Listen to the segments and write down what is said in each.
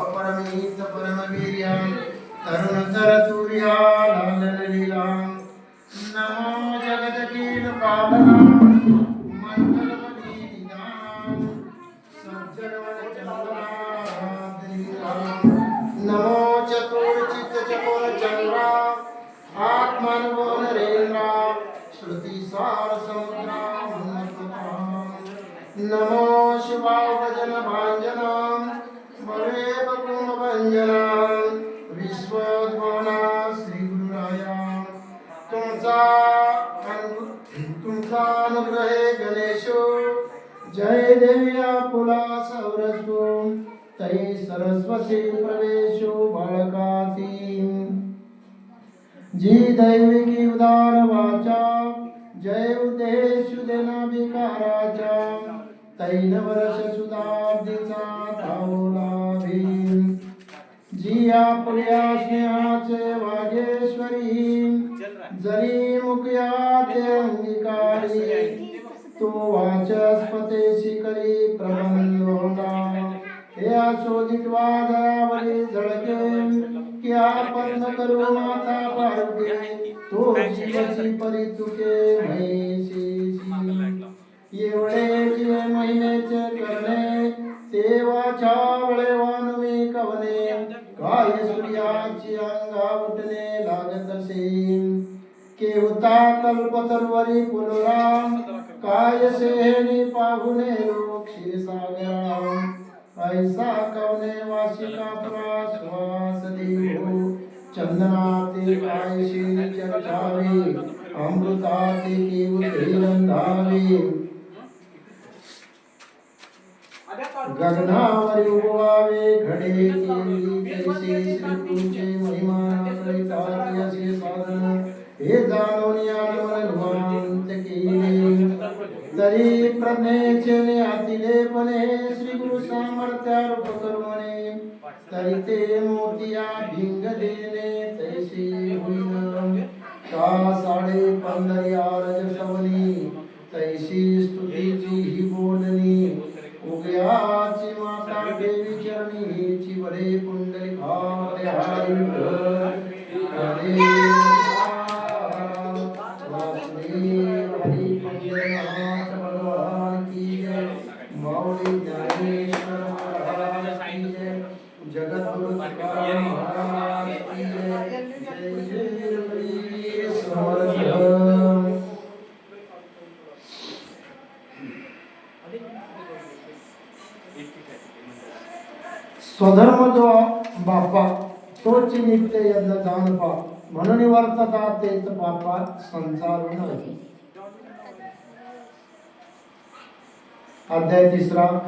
अपरमित परमवीर्यं तरुणतरतुर्या लालनलीलां नमो जगदखिल पालनां मंगलमणिनिधां सज्जनवनचन्द्रादिलां नमो चतुर्चित चकोर चंद्रा आत्मनवो नरेन्द्रा श्रुतिसार समुद्रा नमो शिवावजन भांजनां भवे कुंभभंजनां विश्वोद्भवना श्री गुरुराया तुमचा अनुग्रहे गणेशो जय देविया पुला सौरस्व तै सरस्वती प्रवेशो बाळकाती जी दैविकी उदार वाचा जय उदेशु देना विकाराचा तैन वर्ष सुधाब्दीचा धावलाभी जी आपल्या स्नेहाचे वागेश्वरी जरी मुक्याते अंगीकारी तो वाचस्पतेशी करी प्रबंधोला हे शोधित वाजावरी झळके क्या पन्न करू माता पार्वती तो जीवची परितुके म्हैशी एवढे महिन्याचे करणे तेव्हाच्या वळेवानुमी कवने काय सूर्याची अंगा उठणे लागत असे केवता कल्पतरुवरी पुलराम काय सेहेनी पाहुणे लोक क्षीरसागरा ऐसा कवने वासिका श्वास देव चंदनाते कायशी चर्चावे अमृताते केवते रंधावे गगनावरी उगवावे घडे केली जैसे श्रीकृष्णाचे महिमा करितार्यसे साधन हे जाणून मन केले तरी प्रज्ञेचे आतिलेपणे श्री गुरु सामर्थ्यारूप करुणे तरी ते मोतिया भिंग देणे तैसे होईन का साडे पंधरिया रजसवनी तैसी स्तुतीची ही बोलणी उगयाची माता देवी चरणी हिची वरे कुंडली भारे हरी भगवान की जय मौली ज्ञानेश्वर महाराज की जय जगत गुरु तुकाराम महाराज की जय जय जय समर्थ स्वधर्म जो बापा तोच नित्य यज्ञ जाणपा म्हणून वर्तता तेच बापा संसार नाही अध्याय 3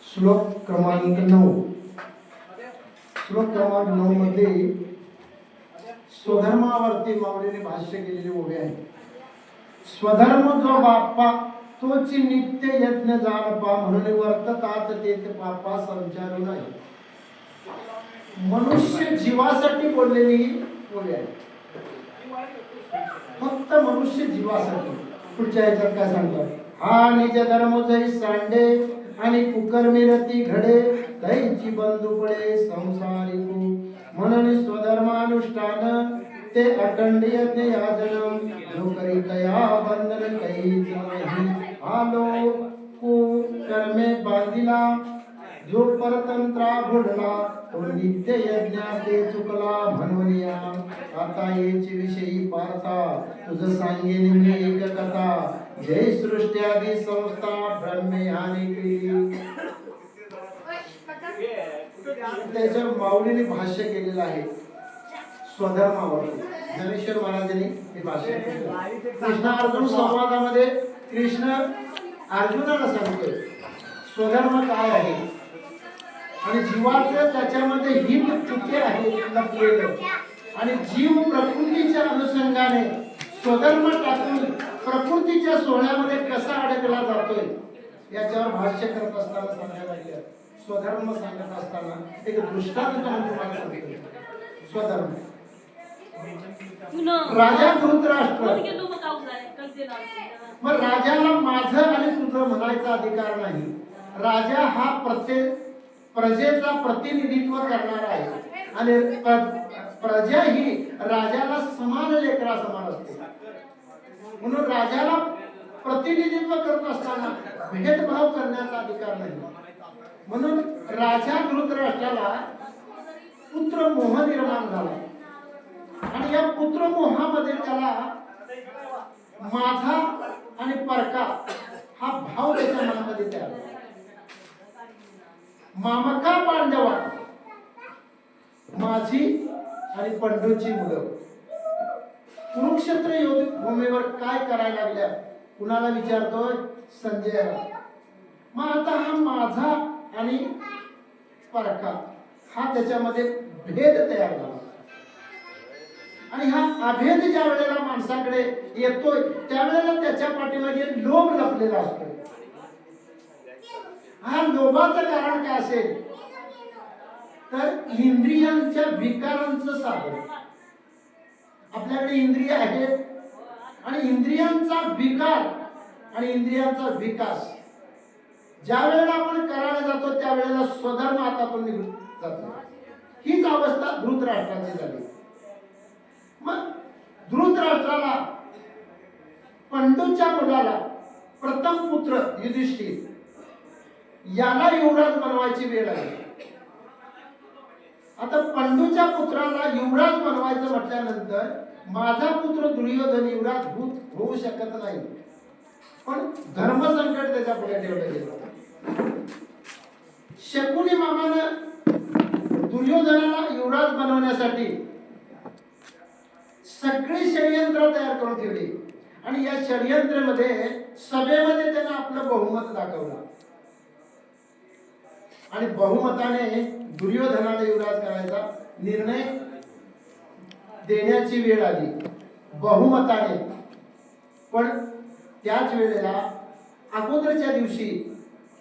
श्लोक क्रमांक 9 श्लोक क्रमांक 9 मध्ये स्वधर्मावरती माऊलीने भाष्य केलेले उभे आहे स्वधर्म जो बापा तोच नित्य यज्ञ जाणपा म्हणून वर्ततात तेच पापा संचारू नाही मनुष्य जीवासाठी बोललेली बोले आहे फक्त मनुष्य जीवासाठी पुढच्या याच्यात काय सांगतात हा निज धर्म जै सांडे आणि कुकर्मी रती घडे दैची बंधू पडे संसारिकू म्हणून स्वधर्मानुष्ठान ते अखंड यज्ञ याजन जो करी कया बंधन काहीच नाही आलो को कर्मे बांधिला जो परतंत्रा बुडला तो नित्य यज्ञाते चुकला म्हणूनिया आता याची विषयी पार्था तुझ सांगेन मी एक कथा जय सृष्ट्यादी संस्था ब्रह्मयानी केली त्याच्या माऊलीने भाष्य केलेलं आहे स्वधर्मावर ज्ञानेश्वर महाराजांनी हे भाष्य कृष्ण अर्जुन संवादामध्ये कृष्ण अर्जुनाला सांगतोय स्वधर्म काय आहे आणि जीवाचं त्याच्यामध्ये हित चुके आहे लपलेलं आणि जीव प्रकृतीच्या अनुषंगाने स्वधर्म टाकून प्रकृतीच्या सोहळ्यामध्ये कसा अडकला जातोय याच्यावर भाष्य करत असताना सांगायला लागले स्वधर्म सांगत असताना एक दृष्टांत तुम्हाला सांगतो स्वधर्म राजा धृतराष्ट्र मग राजाला माझं आणि तुझं म्हणायचा अधिकार नाही राजा हा प्रत्येक प्रजेचा प्रतिनिधित्व करणारा आहे आणि प्रजा ही राजाला समान लेकरा समान असते. म्हणून राजाला प्रतिनिधित्व करत असताना भेदभाव करण्याचा अधिकार नाही. म्हणून राजा धृतराष्ट्राला पुत्र मोह निर्माण झाला आणि या पुत्र मोहामध्ये त्याला माझा आणि परका हा भाव त्याच्या मनामध्ये तयार झाला. मामका पांडवा माझी आणि पंडूची मुलं कुरुक्षेत्र युद्ध भूमीवर काय करायला लागल्या कुणाला विचारतोय? संजयाला. मग आता हा माझा आणि परका हा त्याच्यामध्ये भेद तयार झाला आणि हा अभेद ज्या वेळेला माणसाकडे येतोय त्यावेळेला त्याच्या पाठीमागे लोभ लपलेला असतो. हा लोभाचं कारण काय असेल तर इंद्रियांच्या विकारांचं साधन. आपल्याकडे इंद्रिय आहेत आणि इंद्रियांचा विकार आणि इंद्रियांचा विकास ज्या वेळेला आपण करायला जातो त्यावेळेला स्वधर्म हातातून निघून जातो. हीच अवस्था धृतराष्ट्राची झाली. मग धृतराष्ट्राला पंडूच्या मुलाला प्रथम पुत्र युधिष्ठिर याला युवराज बनवायची वेळ आली. आता पंडूच्या पुत्राला युवराज बनवायचं म्हटल्यानंतर माझा पुत्र दुर्योधन युवराज होऊ शकत नाही. पण धर्मसंकट त्याच्या पुढे ठेवलं गेलं. शकुनी मामानं दुर्योधनाला युवराज बनवण्यासाठी सगळी षडयंत्र तयार करून ठेवली आणि या षडयंत्रामध्ये सभेमध्ये त्यानं आपलं बहुमत दाखवलं आणि बहुमताने दुर्योधनाला युवराज करायचा निर्णय देण्याची वेळ आली बहुमताने. पण त्याच वेळेला अगोदरच्या दिवशी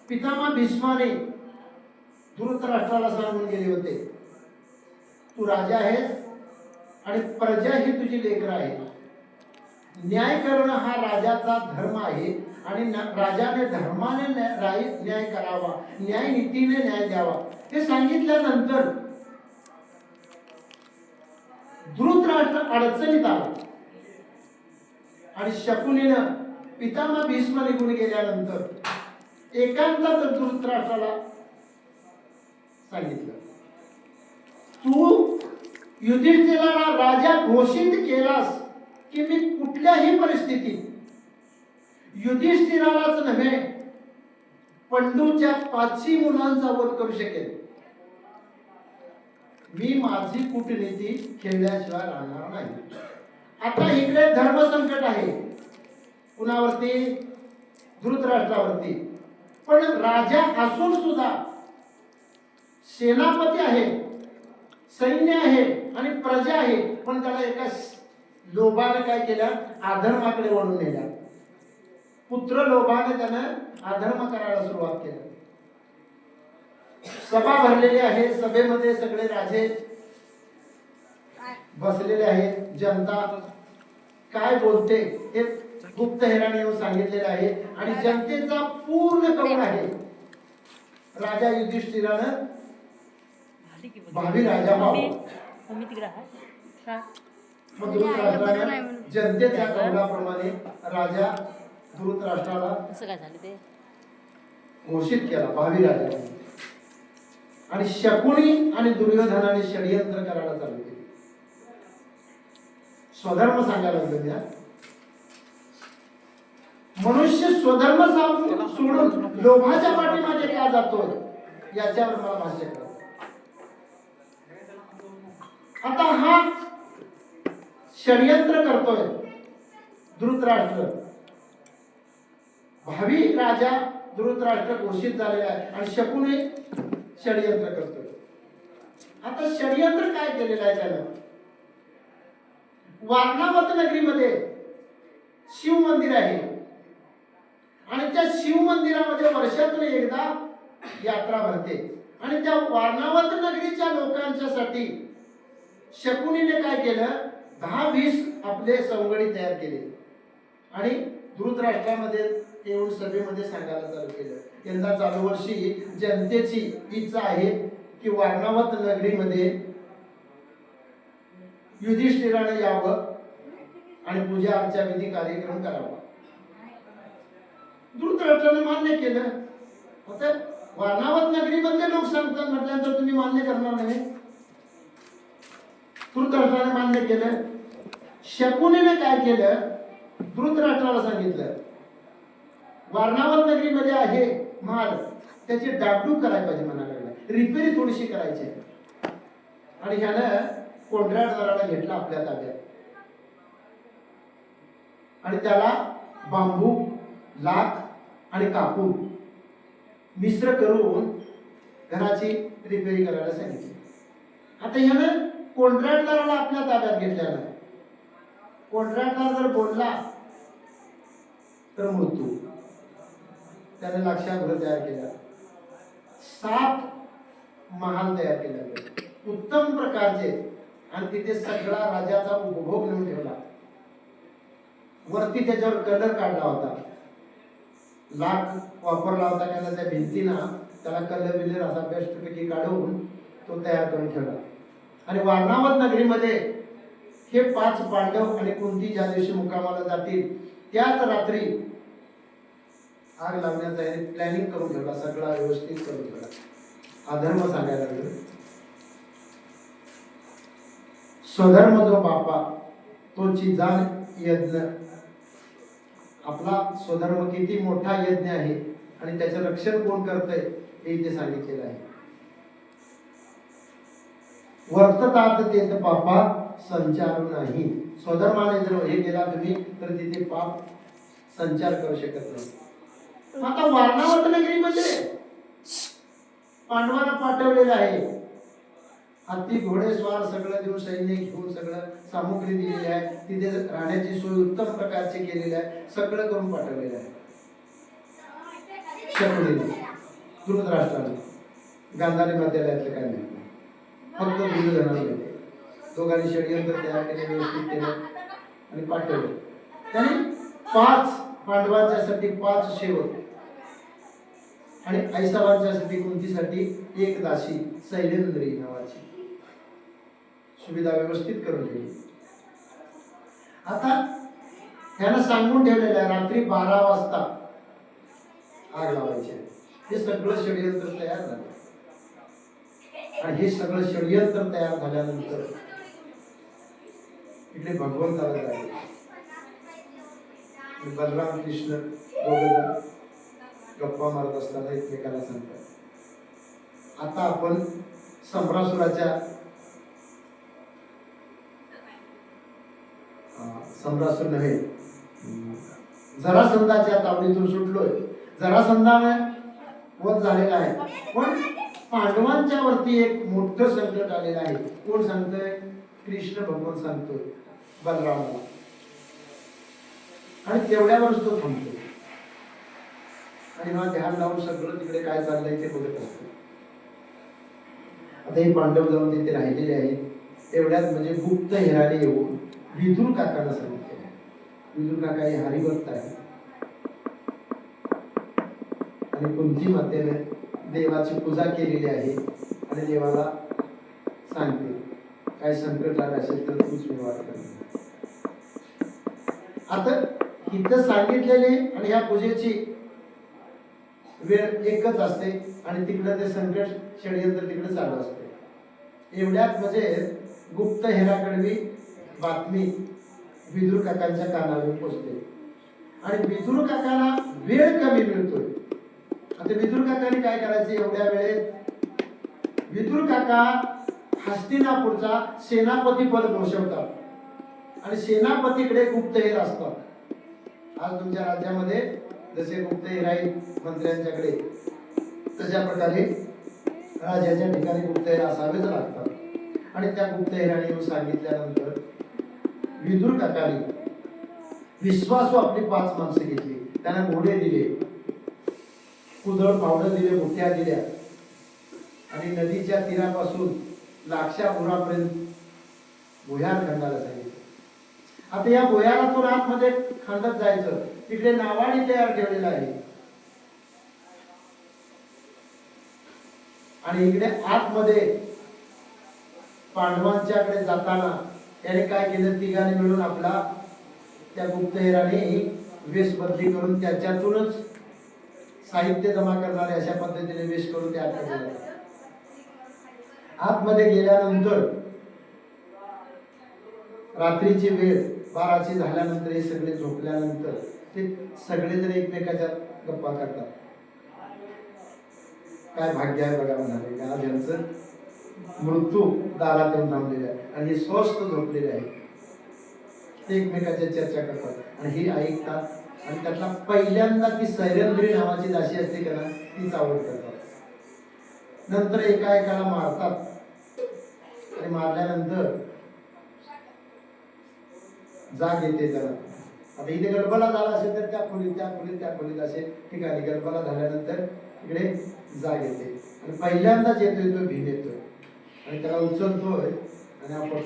पितामह भीष्माने धृतराष्ट्राला सांगून गेले होते तू राजा आहेस आणि प्रजा ही तुझी लेकरं आहे. न्याय करणं हा राजाचा धर्म आहे आणि राजाने धर्माने न्याय करावा, न्याय नीतीने न्याय द्यावा हे सांगितल्यानंतर धृतराष्ट्र अडचणीत आला आणि शकुनीनं पितामह भीष्म निघून गेल्यानंतर एकांतात धृतराष्ट्राला सांगितलं तू युधिष्ठिराला राजा घोषित केलास की मी कुठल्याही परिस्थितीत युधिष्ठिरालाच नव्हे पंडूच्या 5 मुलांचा वध करू शकेल. मी माझी कूटनीती खेळल्याशिवाय राहणार नाही. आता इकडे धर्मसंकट आहे कुणावरती? धृतराष्ट्रावरती. पण राजा असून सुद्धा सेनापती आहे, सैन्य आहे आणि प्रजा आहे, पण त्याला एका लोभाने काय केलं? अधर्माकडे वळून नेला. पुत्र लोभाने त्यानं अधर्म करायला सुरुवात केली. सभा भरलेली आहे, सभेमध्ये सगळे राजे बसलेले आहेत. जनता काय बोलते हे गुप्तहेराने येऊन सांगितलेले आहे आणि जनतेचा पूर्ण कौल आहे राजा युधिष्ठिरानं भावी राजा व्हावं. जनतेच्या कौलाप्रमाणे राजा धृतराष्ट्राला घोषित केला भावी राजा. आणि शकुनी आणि दुर्योधनाने षडयंत्र करायला चालू केले. स्वधर्म सांगायला लागले. मनुष्य स्वधर्म सोडून लोभाच्या पाठीमागे का जातो याच्यावर मला भाष्य करा. आता हा षडयंत्र करतोय धृतराष्ट्र. भावी राजा धृतराष्ट्र घोषित झालेला आहे आणि शकुनी षडयंत्र करतोय. आता षडयंत्र काय केलेलं आहे त्यानं? वारणावत नगरीमध्ये शिव मंदिर आहे आणि त्या शिव मंदिरामध्ये वर्षातून एकदा यात्रा भरते आणि त्या वारणावत नगरीच्या लोकांच्यासाठी शकुनीने काय केलं? 10-20 आपले सवंगडी तयार केले आणि धृतराष्ट्रामध्ये येऊन सभेमध्ये सांगायला चालू केलं यंदा चालू वर्षी जनतेची इच्छा आहे की वारणावत नगरीमध्ये युधिष्ठिराने यावं आणि पूजा अर्चा विधी कार्यक्रम करावा. धृतराष्ट्राने मान्य केलं. आता वारणावत नगरीमधले लोक सांगतात म्हटल्यानंतर तुम्ही मान्य करणार नाही. धृतराष्ट्राने मान्य केलं. शकुनीने काय केलं, धृतराष्ट्राला सांगितलं वारणावत नगरीमध्ये आहे माल, त्याची डागडूग करायला पाहिजे म्हणायला लागला, रिपेरी थोडीशी करायची. आणि ह्यानं कोंढराटदाराला घेतला आपल्या ताब्यात आणि त्याला बांबू, लाख आणि कापूर मिश्र करून घराची रिपेरी करायला सांगितली. आता ह्यानं कोंढराटदाराला आपल्या ताब्यात घेतल्यानं कोंढराटदार जर बोलला तर मृत्यू. त्याने लाक्षागृह तयार केला, 7 महाल तयार केले उत्तम प्रकारचे, आणि तिथे सगळा राजाचा उपभोग नेऊन ठेवला. वरती त्याच्यावर कलर काढला होता, लाख वापरला होता त्याला, त्या भिंतीना त्याला कलर बिलर असा बेस्टपैकी काढून तो तयार करून ठेवला. आणि वारणावत नगरीमध्ये हे 5 पांडव आणि कुंती ज्या दिवशी मुक्कामाला जातील त्याच रात्री आग लावण्याचा प्लॅनिंग करून ठेवला, सगळा व्यवस्थित करून ठेवला. अधर्म सांगायला लागलो. स्वधर्म जो बापा तोची जाण यज्ञ. आपला स्वधर्म किती मोठा यज्ञ आहे आणि त्याचं रक्षण कोण करतंय हे इथे सांगितलेलं आहे. वर्ततात तेच पापा संचारू नाही. स्वधर्माने जर हे केला तुम्ही तर तिथे पाप संचार करू शकत नाही. आता वारणावत नगरीमध्ये पांडवांना पाठवलेलं आहे, हत्ती घोडेस्वार सगळं देऊन सैन्य घेऊन सगळं सामुग्री दिलेली आहे, तिथे राहण्याची सोय उत्तम प्रकारची केलेली आहे, सगळं करून पाठवलेलं आहे. शकुनीने, धृतराष्ट्राने, गांधारी मध्यालयातलं काय नाही, फक्त दुर्योधनाने दोघांनी षडयंत्र तयार केले, व्यवस्थित केलं आणि पाठवले. त्यांनी 5 पांडवांच्यासाठी 5 सेवक आणि ऐसावांच्यासाठी कुंतीसाठी 1 दासी शैलेंद्री नावाची सुविधा व्यवस्थित करून ठेवली. आता त्यानं सांगून ठेवलेलं आहे रात्री 12 वाजता आग लावायची. हे सगळं षडयंत्र तयार झालं आणि हे सगळं षडयंत्र तयार झाल्यानंतर इकडे भगवंताला जायचं. बलराम कृष्ण दोघेजण गप्पा मारत असताना एकमेकाला सांगतात, आता आपण सम्रासुराच्या सम्रासुर नव्हे जरासंधाच्या तावडीतून सुटलोय. जरासंधाने वध झालेला आहे, पण पांडवांच्या वरती एक मोठं संकट आलेलं आहे. कोण सांगतोय? कृष्ण भगवान सांगतोय बलरामाला. आणि तेवढ्यावरच तो थांबतो आणि हा ध्यान लावून सगळं तिकडे काय चाललंय ते बघत असतो. आता हे पांडव जाऊन तिथे राहिलेले आहेत. एवढ्यात म्हणजे गुप्त हेराने येऊन विदुर काकांना सांगितले. विदुर काका हे हरिभक्त आहे आणि कुंती मातेने देवाची पूजा केलेली आहे आणि देवाला सांगते काय संकट आलं असेल तर तूच निवार कर. आता इथं सांगितलेले आणि ह्या पूजेची वेळ एकच असते आणि तिकडं ते संकट षडयंत्र तिकडे चालू असते. एवढ्यात म्हणजे गुप्त हेराकडवी बातमी विदुर काकांच्या कानावर पोचते आणि विदुर काकांना वेळ कमी मिळतोय. आता विदुर काकांनी काय करायचं? एवढ्या वेळेत विदुर काका हस्तिनापूरचा सेनापती पद भूषवतात आणि सेनापतीकडे गुप्तहेर असतात. आज तुमच्या राज्यामध्ये जसे गुप्तहेर आहेत मंत्र्यांच्याकडे, तशा प्रकारे राजाच्या ठिकाणी गुप्तहेर असावेच लागतात. आणि त्या गुप्तहेराने येऊन सांगितल्यानंतर विदुर काकाने विश्वासू आपली 5 माणसं घेतली. त्यांना घोडे दिले, कुदळ पावडं दिले, मुठ्या दिल्या आणि नदीच्या तीरापासून लाक्षापुरापर्यंत भुयार खंडाला सांगितलं. आता या भुयारातून आतमध्ये खंडत जायचं. तिकडे नावाडी तयार ठेवलेला आहे आणि इकडे आतमध्ये पांडवांच्याकडे जाताना याने काय केलं, तिघांनी मिळून आपला त्या गुप्तहेराने वेश बदली करून त्याच्यातूनच साहित्य जमा करणारे अशा पद्धतीने वेश करून त्या केलेलं. आतमध्ये गेल्यानंतर रात्रीची वेळ 12ची झाल्यानंतर हे सगळे झोपल्यानंतर ते सगळेजण एकमेकाच्या गप्पा करतात. काय भाग्य आहे बघा म्हणाले, आज यांचं मृत्यू दारात येऊन थांबलेला आहे आणि हे स्वस्थ झोपलेले आहे. ते एकमेकाच्या चर्चा करतात आणि हे ऐकतात. आणि त्यातला पहिल्यांदा ती सैरंद्री नावाची दासी असते का ना, तीच आवड करतात. नंतर एका एकाला मारतात आणि मारल्यानंतर जाग येते त्याला. आता इथे गडबला झाला असेल तर त्या खोलीत असेल ठिकाणी गडबला झाल्यानंतर इकडे जाग येते आणि पहिल्यांदाच येतोय तो भीम येतोय आणि त्याला उचलतोय आणि आपण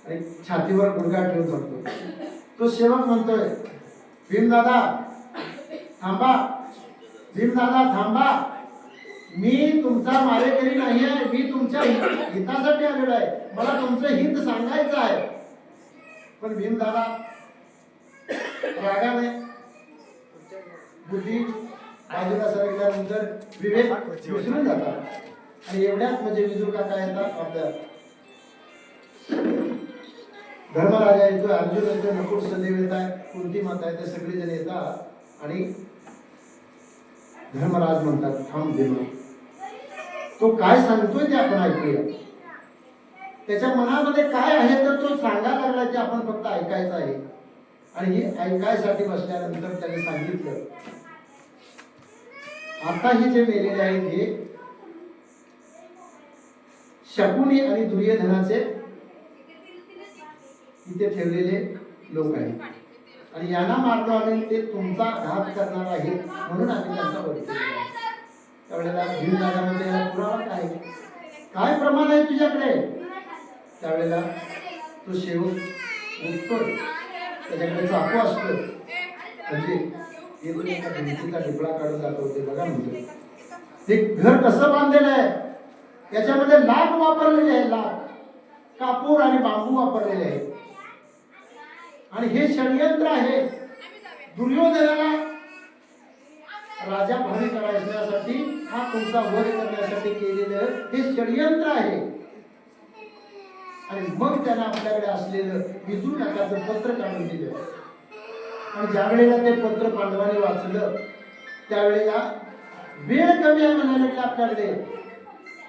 आणि छातीवर गुडघा ठेवून सांगतो. तो सेवक म्हणतोय, भीमदादा थांबा, भीमदादा थांबा, मी तुमचा मारेकरी नाही आहे, मी तुमच्या हितासाठी आलेलो आहे, मला तुमचं हित सांगायचं आहे. पण भीमदादा रागाने बुद्धी बाजूला सरकल्यानंतर विवेक विसरून जातात आणि एवढ्यात म्हणजे विजू काका येतात. आपल्या धर्मराजा येतोय, अर्जुन येतोय, नकुल सहदेव येत आहे, कुंती माता येते, सगळेजण येतात आणि धर्मराज म्हणतात, थांब भीमा, तो काय सांगतोय ते आपण ऐकूया. त्याच्या मनामध्ये काय आहे तर तो सांगायला लागला ते आपण फक्त ऐकायचं आहे. आणि हे ऐकायसाठी बसल्यानंतर त्याने सांगितलं, आता हे जे मेलेले आहेत हे शकुनी आणि दुर्योधनाचे इथे ठेवलेले लोक आहेत आणि यांना मारलो आम्ही, ते तुमचा घात करणार आहे म्हणून आम्ही त्यांचा वध केला. त्यावेळेला भीमदादामध्ये याला पुरावा काय प्रमाण आहे तुझ्याकडे. त्यावेळेला तो सेवक उठतोय, त्याच्याकडे चाकू असतो, म्हणजे येथून एका भिंतीचा ढिपळा काढून दाखवते. बघा म्हणतो ते घर कसं बांधलेलं आहे, याच्यामध्ये लाख वापरलेले आहे, लाख कापूर आणि बांबू वापरलेले आहे आणि हे षडयंत्र आहे. दुर्योधनाला राजा भावी करायसाठी, हा तुमचा वध करण्यासाठी केलेलं हे षडयंत्र आहे. आणि मग त्याला आपल्याकडे असलेलं विदू नकाचं पत्र काढून दिलं आणि ज्या वेळेला ते पत्र पांडवांनी वाचलं त्यावेळेला वेळ कमी आहे म्हणाले आपल्याकडे.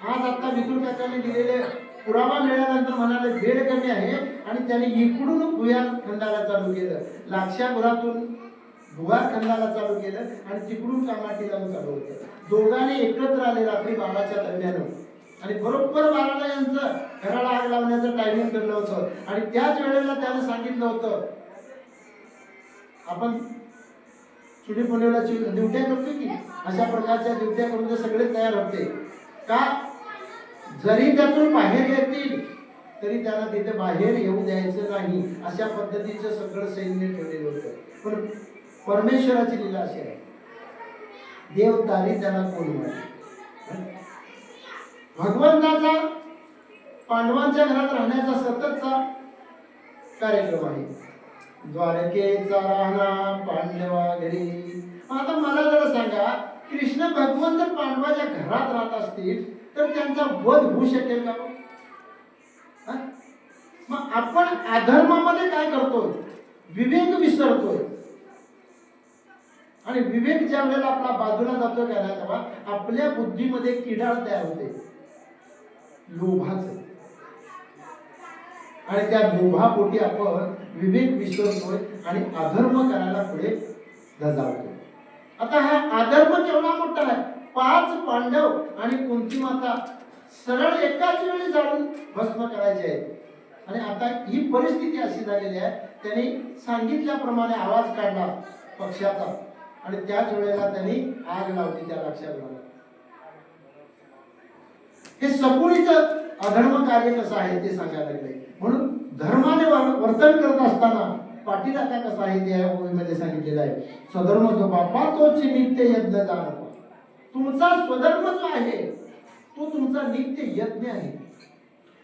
आज आता विदू काकाने दिलेले पुरावा मिळाल्यानंतर म्हणाले वेळ कमी आहे आणि त्याने इकडून भुयार खंडाला चालू केलं, लाक्षापुरातून भुयार खंडाला चालू केलं आणि तिकडून कामाठी लावून चालू होतं. दोघांनी एकत्र आले रात्री 12च्या दरम्यान आणि बरोबर 12ला यांचं घराला आग लावण्याचं टायमिंग ठरलं होतं आणि त्याच वेळेला त्याने सांगितलं होतं, आपण चुडी पुणेला ड्युट्या करतो की अशा प्रकारच्या ड्युट्या करून सगळे तयार होते का, जरी त्यातून बाहेर येतील तरी त्यांना तिथे बाहेर येऊ द्यायचं नाही, अशा पद्धतीचं सगळं सैन्य ठेवलेलं होतं. पण परमेश्वराची लीला अशी आहे, देव तारी त्याला कोण म्हणते. भगवंताचा पांडवांच्या घरात राहण्याचा सततचा कार्यक्रम आहे. द्वारकेचा राहणा पांडवा घरी. आता मला जरा सांगा, कृष्ण भगवंत पांडवाच्या घरात राहत असतील तर त्यांचा वध होऊ शकेल का? मग आपण अधर्मामध्ये काय करतोय, विवेक विसरतोय आणि विवेक ज्या वेळेला आपला बाजूला जातो का ना, तेव्हा आपल्या बुद्धीमध्ये किडाळ तयार होते, लोभाचं, आणि त्या लोभापोटी आपण विवेक विसरतोय आणि अधर्म करायला पुढे धजावतोय. आता हा अधर्म केवढा मोठा आहे. 5 पांडव आणि कुंती माता सरळ एकाच वेळी जाळून भस्म करायचे आहेत आणि आता ही परिस्थिती अशी झालेली आहे. त्यांनी सांगितल्याप्रमाणे आवाज काढला पक्षाचा आणि त्याच वेळेला त्यांनी आग लावली त्या लक्षात. हे सकुनीचं अधर्म कार्य कसं आहे ते सांगायला लागले. म्हणून धर्माने वर्तन करत असताना पाठीराखा कसा आहे ते ओळीमध्ये सांगितलेलं आहे. स्वधर्म जो बापा तोच नित्य यज्ञ जाणतो. तुमचा स्वधर्म जो आहे तो तुमचा नित्य यज्ञ आहे.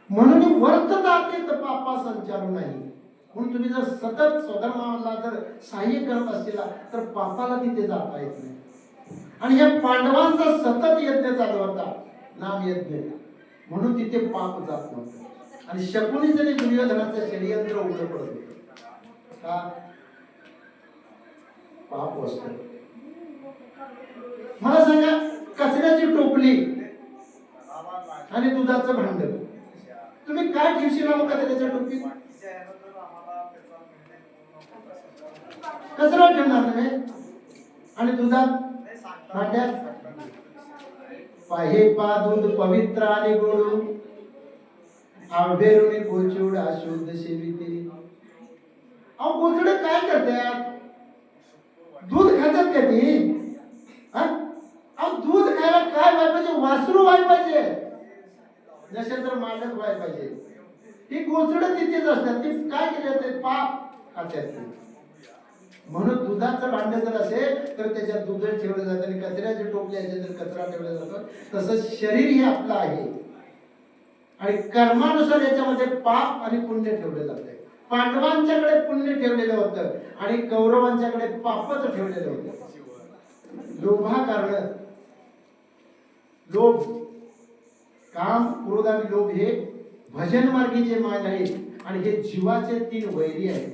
म्हणून वर्ततात पापा संचारू नाही. म्हणून तुम्ही जर सतत स्वधर्माला जर सहाय्य करत असतील तर पापाला तिथे जाता येत नाही. आणि या पांडवांचा सतत यज्ञ चालू होता, नाम यज्ञ, म्हणून तिथे पाप जात नव्हतं. आणि शकुनीचं आणि दुर्योधनाचं षडयंत्र उघडं पडत होतं. का? पाप असतं. मला सांगा, कचऱ्याची टोपली आणि दुधाचं भांड, तुम्ही काय ठेवशील कचऱ्याच्या टोपलीत? कचरा ठेवणार तुम्ही, आणि दुधात भांड्यात पाहे पा दूध पवित्र आणि गोड, आंबेरुणी गोचिवड अशुद्ध सेविते. अहो गोचडे काय करतात? दूध खातात का ती? अहो दूध खायला काय व्हायला पाहिजे? वासरू व्हायला पाहिजे, नसेल तर मालक व्हायला पाहिजे. ही गोचडे तिथेच असतात. ती काय केले ते पाप खातात. म्हणून दुधाचं भांड जर असेल तर त्याच्यात दूध ठेवलं जातं आणि कचऱ्याचे टोपले असेल तर कचरा ठेवला जातो. तसंच शरीर हे आपलं आहे आणि कर्मानुसार याच्यामध्ये पाप आणि पुण्य ठेवले जाते. पांडवांच्याकडे पुण्य ठेवलेलं होतं आणि कौरवांच्याकडे पापच ठेवलेलं होतं. लोभा कारण, लोभ, काम, क्रोध आणि लोभ हे भजन मार्गीचे मार्ग आहेत आणि हे जीवाचे 3 वैरी आहेत.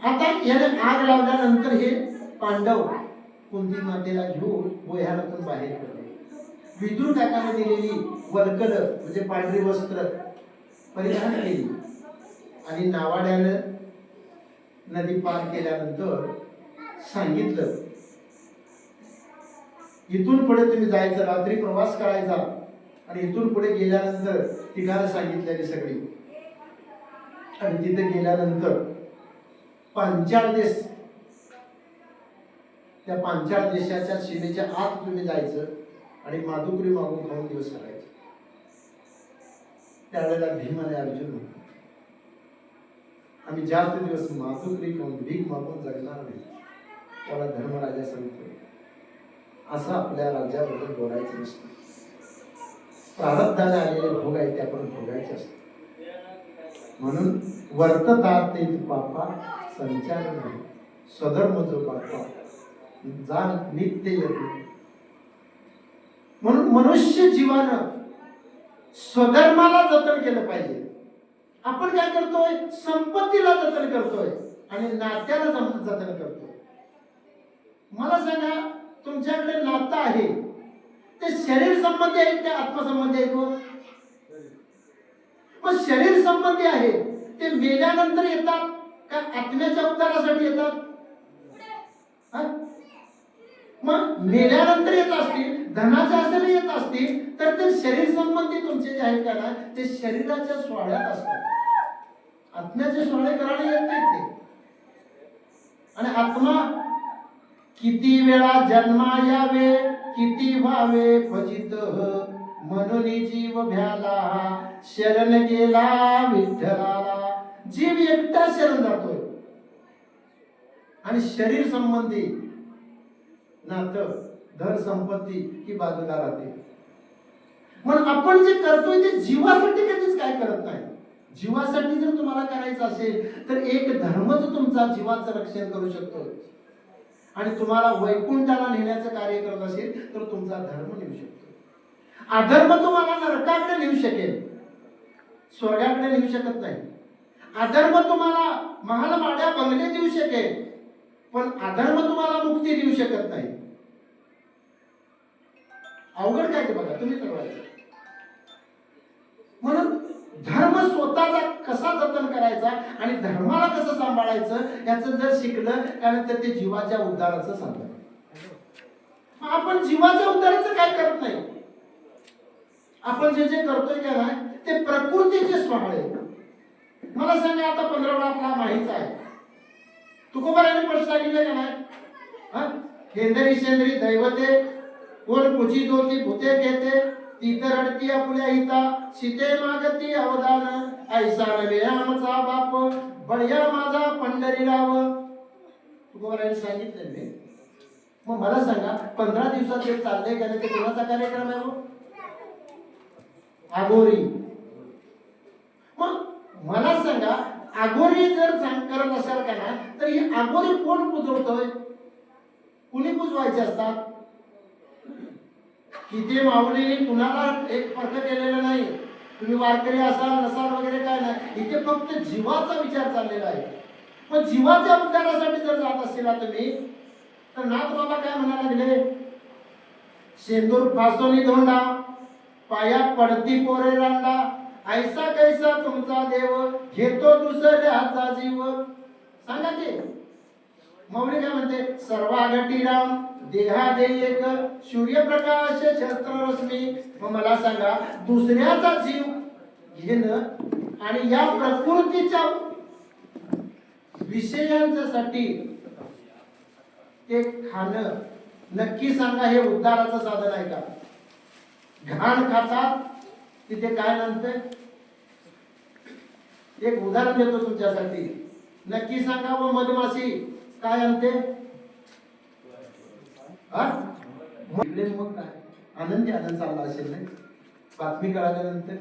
आता याने आग लावल्यानंतर हे पांडव कुंती मातेला घेऊन बोह्यालातून बाहेर पडले. विदुर काकाने दिलेली वल्कल म्हणजे पांढरी वस्त्र परिधान केली आणि नावाड्यानं नदी पार केल्यानंतर सांगितलं, इथून पुढे तुम्ही जायचं, रात्री प्रवास करायचा आणि इथून पुढे गेल्यानंतर ठिकाणं सांगितलेली सगळी. आणि तिथे गेल्यानंतर पांचाळ देश, त्या पांचाळ देशाच्या सीमेच्या आत तुम्ही जायचं आणि माधुकरी मागून खाऊन दिवस करायचे. त्यावेळेला भीम आणि अर्जुन म्हणतो, आम्ही जास्त दिवस माधुकरी खाऊन भीक मागून जगणार नाही. त्याला धर्मराजा सांगतो, असं आपल्या राज्याबद्दल बोलायचं नसतं. प्रारब्धाने आलेले भोग आहेत ते आपण भोगायचे असतात. म्हणून वर्ततात ते पापा संचार नाही, स्वधर्म जो पापा जाण नित्य यज्ञ. म्हणून मनुष्य जीवानं स्वधर्माला जतन केलं पाहिजे. आपण काय करतोय? संपत्तीला जतन करतोय आणि नात्याला जतन करतोय. मला सांगा, तुमच्याकडे नातं आहे ते शरीर संबंधी आहेत का आत्मसंबंधी आहेत? मग शरीर संबंधी आहे ते मेल्यानंतर येतात का आत्म्याच्या उद्धारासाठी येतात? मग मेल्यानंतर येत असतील, धनाच्या आसरी येत असतील तर ते शरीर संबंधी तुमचे जे आहेत का ना, ते शरीराच्या स्वाळ्यात असतात. आत्म्याचे स्वाळे करायला येत नाहीत ते. आणि आत्मा किती वेळा जन्मा यावे, किती व्हावे फजित, म्हणून जीव भ्याला शरण गेला विठ्ठलाला. जीव एकटा शरण जातोय आणि शरीर संबंधी नातं, धन संपत्ती ही बाजूला राहते. म्हणून आपण जे करतोय ते जीवासाठी कधीच काय करत नाही. जीवासाठी जर तुम्हाला करायचं असेल तर एक धर्मच तुमचा जीवाचं रक्षण करू शकतो. आणि तुम्हाला वैकुंठाला नेण्याचं कार्य करत असेल तर तुमचा धर्म नेऊ शकतो. अधर्म तुम्हाला नरकाकडे नेऊ शकेल, स्वर्गाकडे नेऊ शकत नाही. अधर्म तुम्हाला महाल माड्या बंगले देऊ शकेल, पण अधर्म तुम्हाला मुक्ती देऊ शकत नाही. अवघड काय ते बघा, तुम्ही ठरवायचं. म्हणून धर्म स्वतःचा कसा जतन करायचा आणि धर्माला कसं सांभाळायचं याचं जर शिकलं त्यानंतर ते जीवाच्या उद्धाराचं सांगतं. आपण जीवाच्या उद्धाराचं काय करत नाही. आपण जे जे करतोय का नाही ते प्रकृतीचे स्वाळे. मला सांगा, आता 15 आपला माहीचा आहे. तुकोबाराने पण सांगितलं का नाही, हेंदरी शेंदरी दैवते कोण पूजित होती भूते घेते, तिथं रडती आपल्या हिता सीते मागती अवदान, ऐसा नवे आमचा बाप बळ्या माझा पंढरीराव. तुकोबाराने सांगितलं मी. मग मला सांगा 15 दिवसात जे चाललंय का नाही ते कोणाचा कार्यक्रम आहे हो? आगोरी. मग मला सांगा आगोरी जर करत असाल का ना तर ही आगोरी कोण पुजवतोय? कुणी पुजवायचे असतात? इथे माऊलीने कुणाला एक फर्क केलेला नाही. तुम्ही वारकरी असाल नसाल वगैरे काय नाही, इथे फक्त जीवाचा विचार चाललेला आहे. पण जीवाच्या उद्धारासाठी जर जात असेल तुम्ही तर नाथ बाबा काय म्हणायला लागले? शेंदूर फासोनी धोंडा पाया पडती पोरे रांडा, ऐसा कैसा तुमचा देव घेतो दुसऱ्याचा जीव. सांगा की माऊली काय म्हणते? सर्वागटी राम देहा दे एक सूर्यप्रकाश छत्र रश्मी. मग मला सांगा दुसऱ्याचा जीव घेणं आणि या प्रकृतीच्या विषयांसाठी ते खाणं नक्की सांगा हे उद्धाराचं साधन आहे का? घाण खातात तिथे काय म्हणते? एक उदाहरण देतो तुमच्यासाठी. नक्की सांगा व मधमाशी काय आणते? मग काय आनंदी आनंद चालला असेल नाही बातमी कळाल्यानंतर.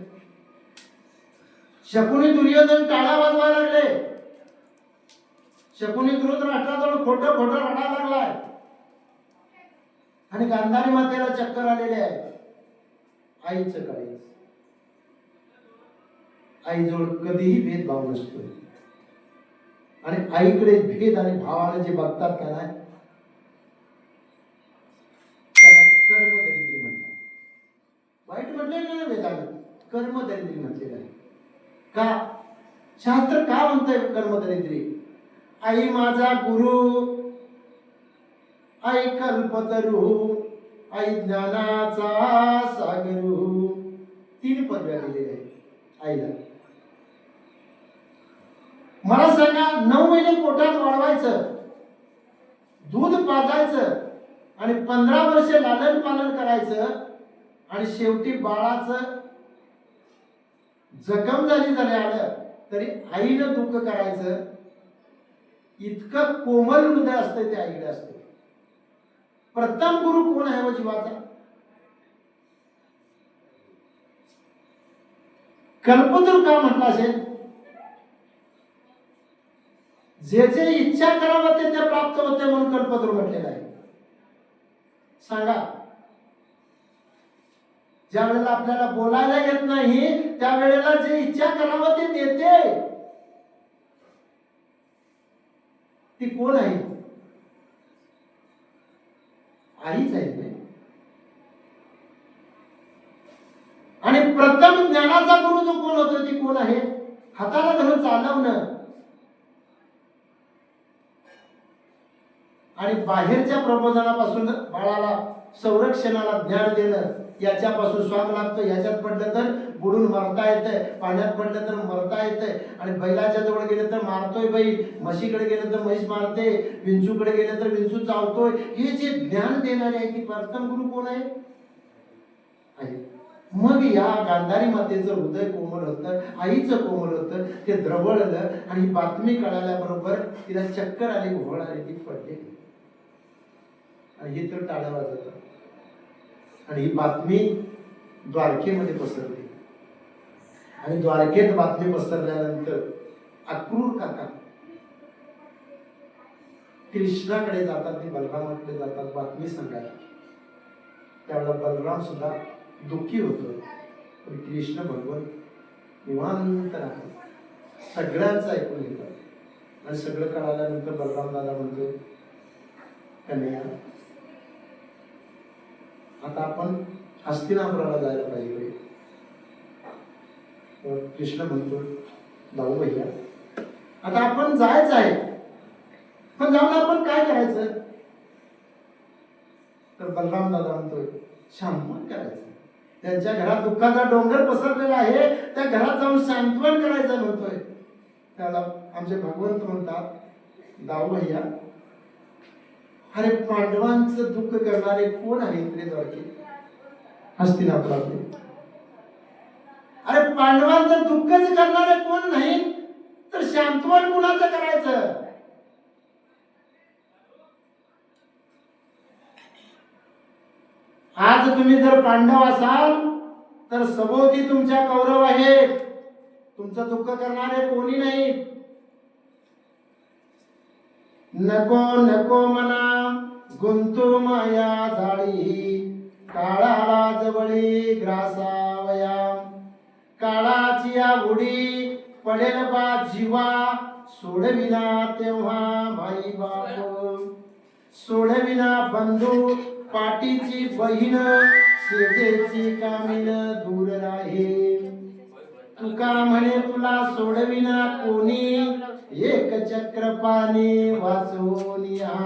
शकुनी दुर्योधन टाळ्या वाजवायला लागले. शकुनी धृतराष्ट्राजवळ खोटं खोटं रडायला लागलाय आणि गांधारी मातेला चक्कर आलेले आहे. आईचं काय? आईजवळ कधीही भेदभाव नसतो आणि आईकडे भेद आणि भावाने जे बघतात का नाही त्याला कर्मदरिद्री म्हणतात. वाईट म्हटलेलं नाही वेदानं, कर्मदरिद्री म्हटलेलं आहे. का? शास्त्र का म्हणतंय कर्मदरिद्री? आई माझा गुरु, आई कल्पतरू, आई ज्ञानाचा सागरू. 3 पदव्या दिलेल्या आहेत आईला. मला सांगा 9 महिने पोटात वाढवायचं, दूध पाजायचं आणि 15 वर्षे लालन पालन करायचं आणि शेवटी बाळाचं जखम झाली आलं तरी आईनं दुःख करायचं. इतकं कोमल हृदय असतं ते आईकडे असते. प्रथम गुरु कोण आहे व जीवाचा? कल्पतरू का म्हटलं असेल? जे जे इच्छा करावं ते प्राप्त होते म्हणून कल्पतरू म्हटलेलं आहे. सांगा ज्या वेळेला आपल्याला बोलायला येत नाही त्यावेळेला जे इच्छा करावं ते देते ती कोण आहे? आईच आहे. आणि प्रथम ज्ञानाचा गुरु जो कोण होतो ती कोण आहे? हाताला धरून चालवणं आणि बाहेरच्या प्रबोधनापासून बाळाला संरक्षणाला ज्ञान देणं याच्यापासून स्वाग लागतो. याच्यात पडलं तर बुडून मरता येतंय, पाण्यात पडलं तर मरता येतंय आणि बैलाच्या जवळ गेलं तर मारतोय बैल, म्हशीकडे गेलं तर म्हैस मारते, विंचूकडे गेलं तर विंचू चावतोय. हे जे ज्ञान देणारे आहे ती प्रथम गुरु कोण आहे? मग या गांधारी मातेचं हृदय कोमल होतं, आईचं कोमल होतं, ते द्रवळलं आणि बातमी कळाल्याबरोबर तिला चक्कर आली, घोळ आली, ती पडली आणि हे तर टाळ्या वाजवतात. आणि ही बातमी द्वारकेमध्ये पसरली आणि द्वारकेत बातमी पसरल्यानंतर अक्रूर काका कृष्णाकडे जातात, ते बलरामाकडे जातात बातमी सांगायला. त्यावेळेला बलराम सुद्धा दुःखी होतो पण कृष्ण भगवान निवांत राहतात, सगळ्यांचं ऐकून घेतात. आणि सगळं कळाल्यानंतर बलराम दादा म्हणतो कन्हैया आता आपण हस्तिनापुराला जायला पाहिजे. कृष्ण म्हणतो जाऊ भैया आता आपण जायचं आहे, पण जाऊन आपण काय करायचं? तर बलराम दादा म्हणतोय शांतवन करायचं. त्यांच्या घरात दुःखाचा डोंगर पसरलेला आहे, त्या घरात जाऊन शांतवन करायचं म्हणतोय. त्याला आमचे भगवंत म्हणतात जाऊ भैया अरे पांडवांचं दुःख करणारे कोण आहे इकडे द्वारके हस्तिनापुरातले? अरे पांडवांचं दुःखच करणारे कोण नाही तर शांतवन कुणाचं करायचं? आज तुम्ही जर पांडव असाल तर सभोवती तुमच्या कौरव आहेत, तुमचं दुःख करणारे कोणी नाही. नको नको मना गुंतू माया जाळी, काळाला जवळी ग्रासावया. काळाची या बुडी पडेल बा जीवा, सोडविना तेव्हा भाई बाप. सोडविना बंधू पाटीची बहीण, शेजेची कामीन दूर राहे. तुका म्हणे तुला सोडविना कोणी, एक चक्र पाणी वाचवून या.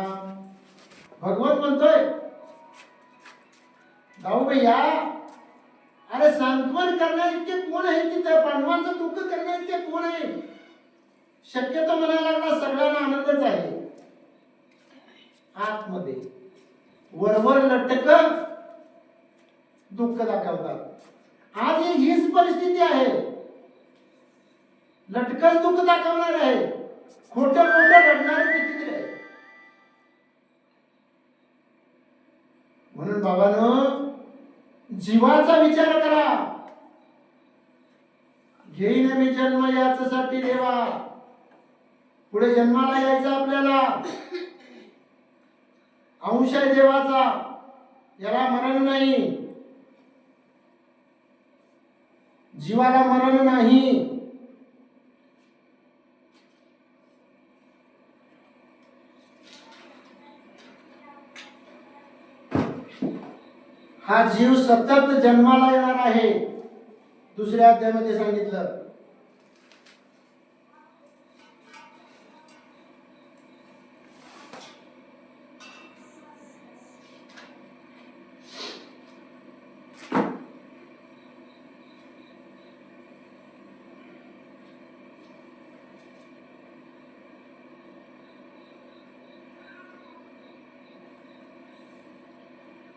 भगवत म्हणतोय जाऊ भैया, अरे सांत्वन करणारे इतके कोण आहे तिथे, पांडवांचं दुःख करणारे इतके कोण आहे. शक्यतो म्हणायला लागला सगळ्यांना आनंदच आहे. आतमध्ये वरवर लटक दुःख दाखवतात. आज हीच परिस्थिती आहे. लटकन दुःख दाखवणार आहे, खोटं खोटं रडणारे किती आहे. म्हणून बाबांनो, जीवाचा विचार करा. घेईन मी जन्म याच्यासाठी देवा, पुढे जन्माला यायचं आपल्याला. अंश आहे देवाचा, याला मरण नाही, जीवाला मरण नाही. हा जीव सतत जन्माला येणार आहे. दुसऱ्या अध्यायामध्ये सांगितलं.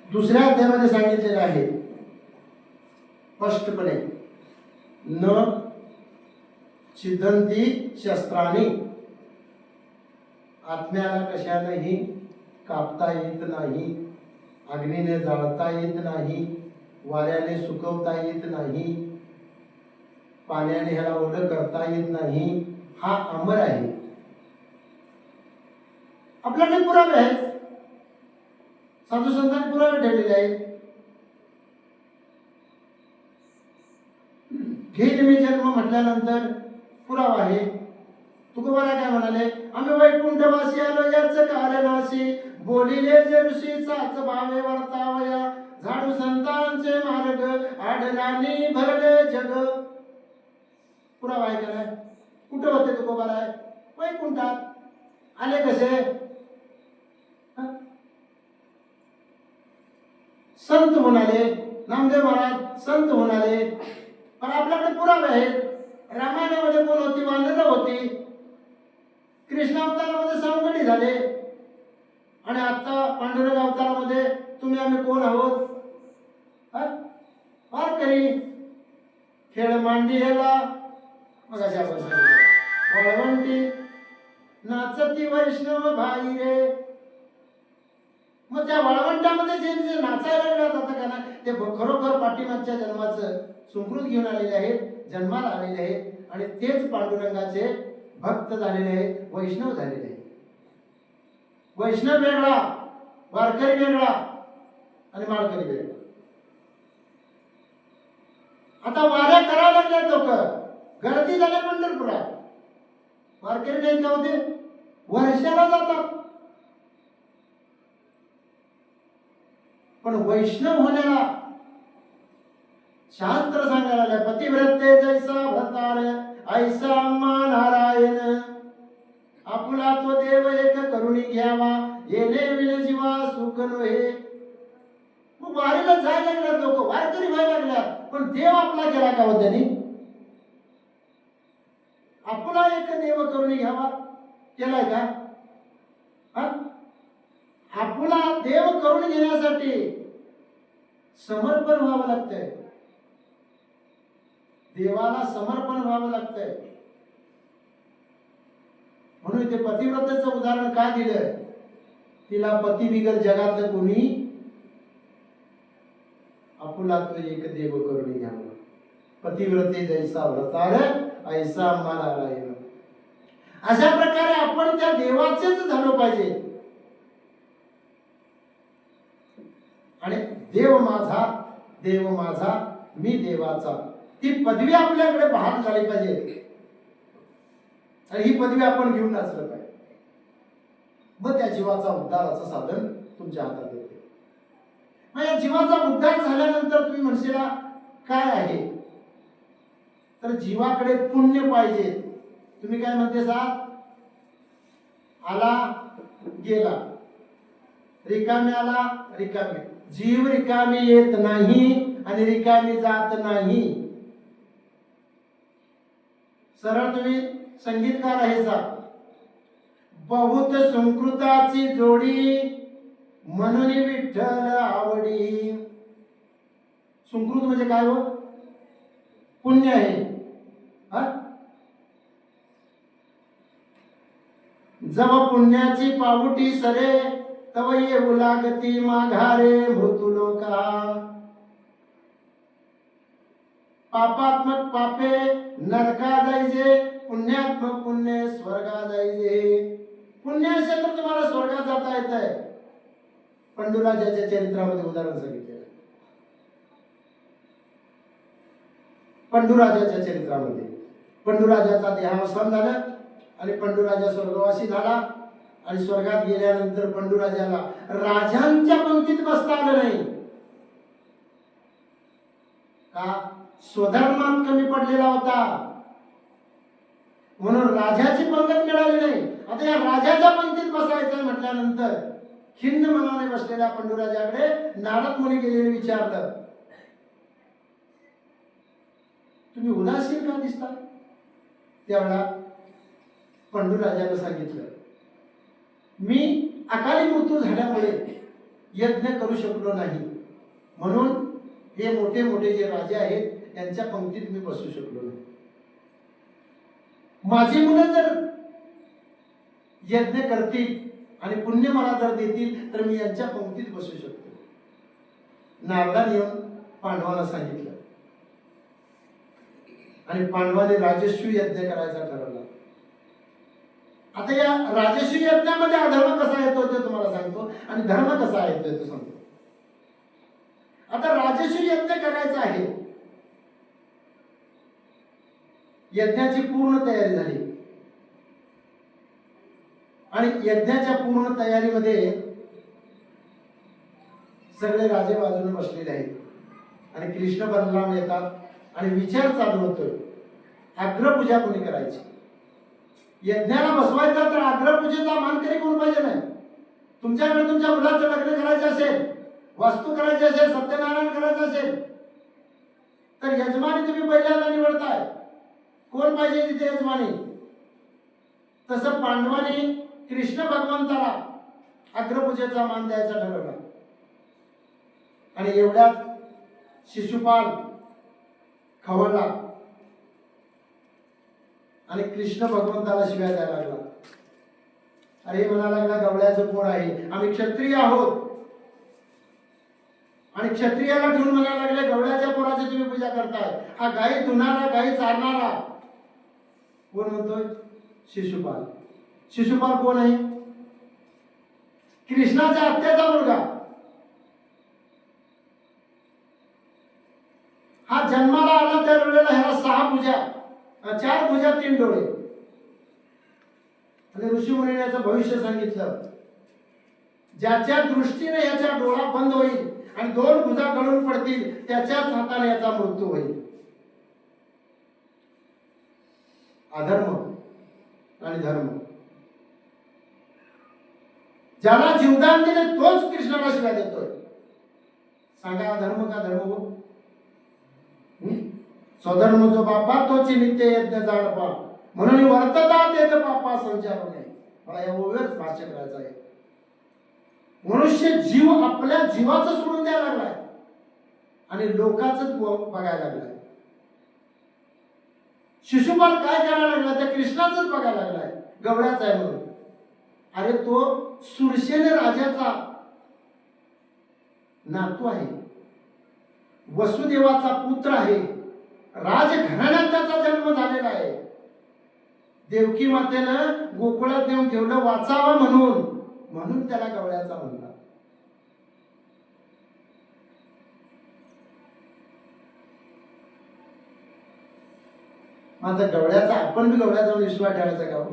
दुसऱ्या अध्यायामध्ये सांगितलेलं आहे स्पष्टपणे, न छिदंती शस्त्राणी. आत्म्याला कशानेही कापता येत नाही, अग्नीने जाळता येत नाही, वाऱ्याने सुकवता येत नाही, पाण्याने ह्याला ओलं करता येत नाही. हा अमर आहे. आपल्याकडे पुरावे आहेत, साधू संतांनी पुरावे ठेवलेले आहेत. घेईन मी जन्म म्हटल्यानंतर पुरावा आहे. तुकोबारा काय म्हणाले, आम्ही वैकुंठवासी आलो याच कारणाशी, बोलिले जे ऋषीचाच भावे वर्तावया, झाडू संतांचे मार्ग आढळानी भरले जग. पुरावा आहे का नाही? कुठे होते तुकोबारा? वैकुंठात. आले कसे? संत म्हणाले, नामदेव महाराज संत म्हणाले. पण आपल्याकडे पुरावे आहेत. रामायणामध्ये कोण होती? वानर होती. कृष्ण अवतारामध्ये सावंगडी झाले, आणि आता पांडुरंग अवतारामध्ये तुम्ही आम्ही कोण आहोत? वारकरी. खेळ मांडी हेला मग अशा वळवंटी, नाचती वैष्णव भाई रे. मग त्या वळवंटामध्ये जे जे नाचायला लागले जातात का ना, ते खरोखर पाठीमागच्या जन्माचं सुकृत घेऊन आलेले आहेत, जन्माला आलेले आहेत, आणि तेच पांडुरंगाचे भक्त झालेले आहेत, वैष्णव झालेले आहेत. वैष्णव वेगळा, वारकरी वेगळा, आणि माळकरी वेगळा. आता वाऱ्या करायला लागल्यात लोक, गर्दी झाल्या पंढरपुरात. वारकरी नाही का होते? वर्षाला जातात. पण वैष्णव होण्याला शास्त्र सांगायला लागले, पतिव्रते जैसा भरतार ऐसा अम्मा नारायण, आपुला तो देव एक करुणी घ्यावा, येणे विन जीवा सुख नोहे. मग वारीला जायला लागल्यात लोक, वारकरी व्हायला लागल्यात, पण देव आपला केला का हो त्यांनी? आपुला एक देव करुणी घ्यावा केलाय का? आपुला देव करून घेण्यासाठी समर्पण व्हावं लागतंय, देवाला समर्पण व्हावं लागतंय. म्हणून ते पतिव्रतेचं उदाहरण का दिलं? तिला पती बिगर जगातलं कोणी आपुला तो एक देव करुणी घ्यावा. पतिव्रते जैसा व्रतार ऐसा अम्मा नारायण. अशा प्रकारे आपण त्या देवाचेच झालो पाहिजे. आणि देव माझा, देव माझा, मी देवाचा, ती पदवी आपल्याकडे बहाल झाली पाहिजे. आणि ही पदवी आपण घेऊन नाचलं पाहिजे. मग त्या जीवाचा उद्धाराचं साधन तुमच्या हातात येते. मग या जीवाचा उद्धार झाल्यानंतर तुम्ही म्हणशीला काय आहे, तर जीवाकडे पुण्य पाहिजे. तुम्ही काय म्हणते साहेब, आला गेला, रिकामी आला रिकामी. जीव रिकामी येत नाही आणि रिकामी जात नाही. सरळ तुम्ही संगीतकार आहे सा, बहुत संस्कृताची जोडी म्हणून विठ्ठल आवडी. संस्कृत म्हणजे काय हो, पुण्य आहे. जव पुण्याची पावटी सरे तव येऊ लागती माघारे मृत्यू लोका. पापात्मक पापे नरका जायचे, पुण्यात्मक पुण्य स्वर्गा जायचे. पुण्य असेल तर तुम्हाला स्वर्गात जाता येत आहे. पंडुराजाच्या चरित्रामध्ये उदाहरण सांगितले. पंडुराजाच्या चरित्रामध्ये पंडुराजाचा देहावसान झालं आणि पंडुराजा स्वर्गवासी झाला. आणि स्वर्गात गेल्यानंतर पंडुराजाला राजांच्या पंक्तीत बसता आलं नाही. का? स्वधर्मात कमी पडलेला होता म्हणून राजाची पंगत मिळाली नाही. आता या राजाच्या पंक्तीत बसायचं म्हटल्यानंतर खिन्न मनाने बसलेल्या पंडुराजाकडे नारद मुनी गेलेले विचारलं, तुम्ही उदासीन का दिसता? त्यावेळा पंडुराजाने सांगितलं, मी अकाली मृत्यू झाल्यामुळे यज्ञ करू शकलो नाही, म्हणून हे मोठे मोठे जे राजे आहेत त्यांच्या पंक्तीत मी बसू शकलो नाही. माझी मुलं जर यज्ञ करतील आणि पुण्य मला जर देतील तर मी यांच्या पंक्तीत बसू शकतो. नारदाने येऊन पांडवांना सांगितलं आणि पांडवांनी राजस्वी यज्ञ करायचा ठरवला. आता या राजस्वी यज्ञामध्ये अधर्म कसा येतो ते तुम्हाला सांगतो आणि धर्म कसा येतो ते सांगतो. आता राजस्वी यज्ञ करायचा आहे, यज्ञाची पूर्ण तयारी झाली आणि यज्ञाच्या पूर्ण तयारीमध्ये सगळे राजे बाजूने बसलेले आहेत आणि कृष्ण बलराम येतात आणि विचार चालू होतोय, अग्रपूजा कोणी करायची? यज्ञाला बसवायचा तर अग्रपूजेचा मानकरी कोण पाहिजे? नाही. तुमच्याकडे तुमच्या मुलाचं लग्न करायचं असेल, वास्तू करायची असेल, सत्यनारायण करायचं असेल तर यजमानी तुम्ही पहिल्यांदा निवडताय. कोण पाहिजे तिथे यजमानी? तसं पांडवांनी कृष्ण भगवंताला अग्रपूजेचा मान द्यायचा ठरवला आणि एवढ्यात शिशुपाल खवळला आणि कृष्ण भगवंताला शिव्या द्यायला लागला. अरे म्हणा लागला, गवळ्याचं पोर आहे, आम्ही क्षत्रिय आहोत. आणि क्षत्रियाला ठेवून म्हणायला लागले, गवळ्याच्या पोराची तुम्ही पूजा करताय, हा गाई धुणारा गाई चारणारा. कोण म्हणतोय? शिशुपाल. शिशुपाल कोण आहे? कृष्णाच्या आत्याचा मुलगा. हा जन्माला आला त्या वेळेला ह्याला 6 भुजा, 4 भुजा 3 डोळे. आणि ऋषी मुनीने याचं भविष्य सांगितलं, ज्याच्या दृष्टीने याचा डोळा बंद होईल आणि 2 भुजा गळून पडतील त्याच्याच हाताने याचा मृत्यू होईल. अधर्म आणि धर्म, ज्याला जीवदान दिले तोच कृष्णाला शिव्या देतोय. सांगा, अधर्म का धर्म हो? स्वधर्म जो बापा तोची नित्य यज्ञ जाणपा, म्हणून वर्तता तेच पापा संचार नाही. मला या ओव्याच भाष्य करायचं आहे. मनुष्य जीव आपल्या जीवाचं सोडून द्यायला लागलाय आणि लोकांचंच बघायला लागलाय. शिशुपाल काय करायला लागला? त्या कृष्णाचंच बघायला लागलाय, गवळ्याचा आहे म्हणून. अरे तो सुरसेन राजाचा नातू आहे, वसुदेवाचा पुत्र आहे, राजघराण्यात त्याचा जन्म झालेला आहे. देवकी मातेनं गोकुळात नेऊन ठेवलं वाचावा म्हणून, म्हणून त्याला गवळ्याचा म्हणतात. माझा गवळ्याचा, आपण बी गवळ्याचा विश्वास ठेवायचा का हो?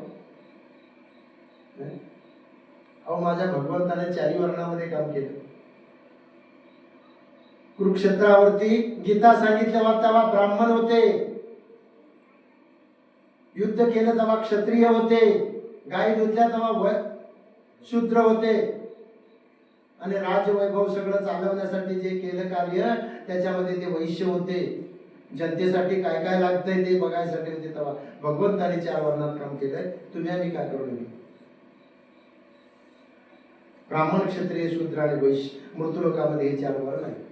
अहो, माझ्या भगवंताने चारी वर्णामध्ये काम केलं. कुरुक्षेत्रावरती गीता सांगितलं तेव्हा ब्राह्मण होते, युद्ध केलं तेव्हा क्षत्रिय होते, गायी धुतल्या तेव्हा शूद्र होते, आणि राजवैभव सगळं चालवण्यासाठी जे केलं कार्य त्याच्यामध्ये ते वैश्य होते. जनतेसाठी काय काय लागतंय ते बघायसाठी होते. तेव्हा भगवंताने 4 वर्णात काम केलंय. तुम्ही आम्ही काय करू नये. ब्राह्मण, क्षत्रिय, शूद्र आणि वैश्य मृत्यूलोकामध्ये हे 4 वर्ण आहेत.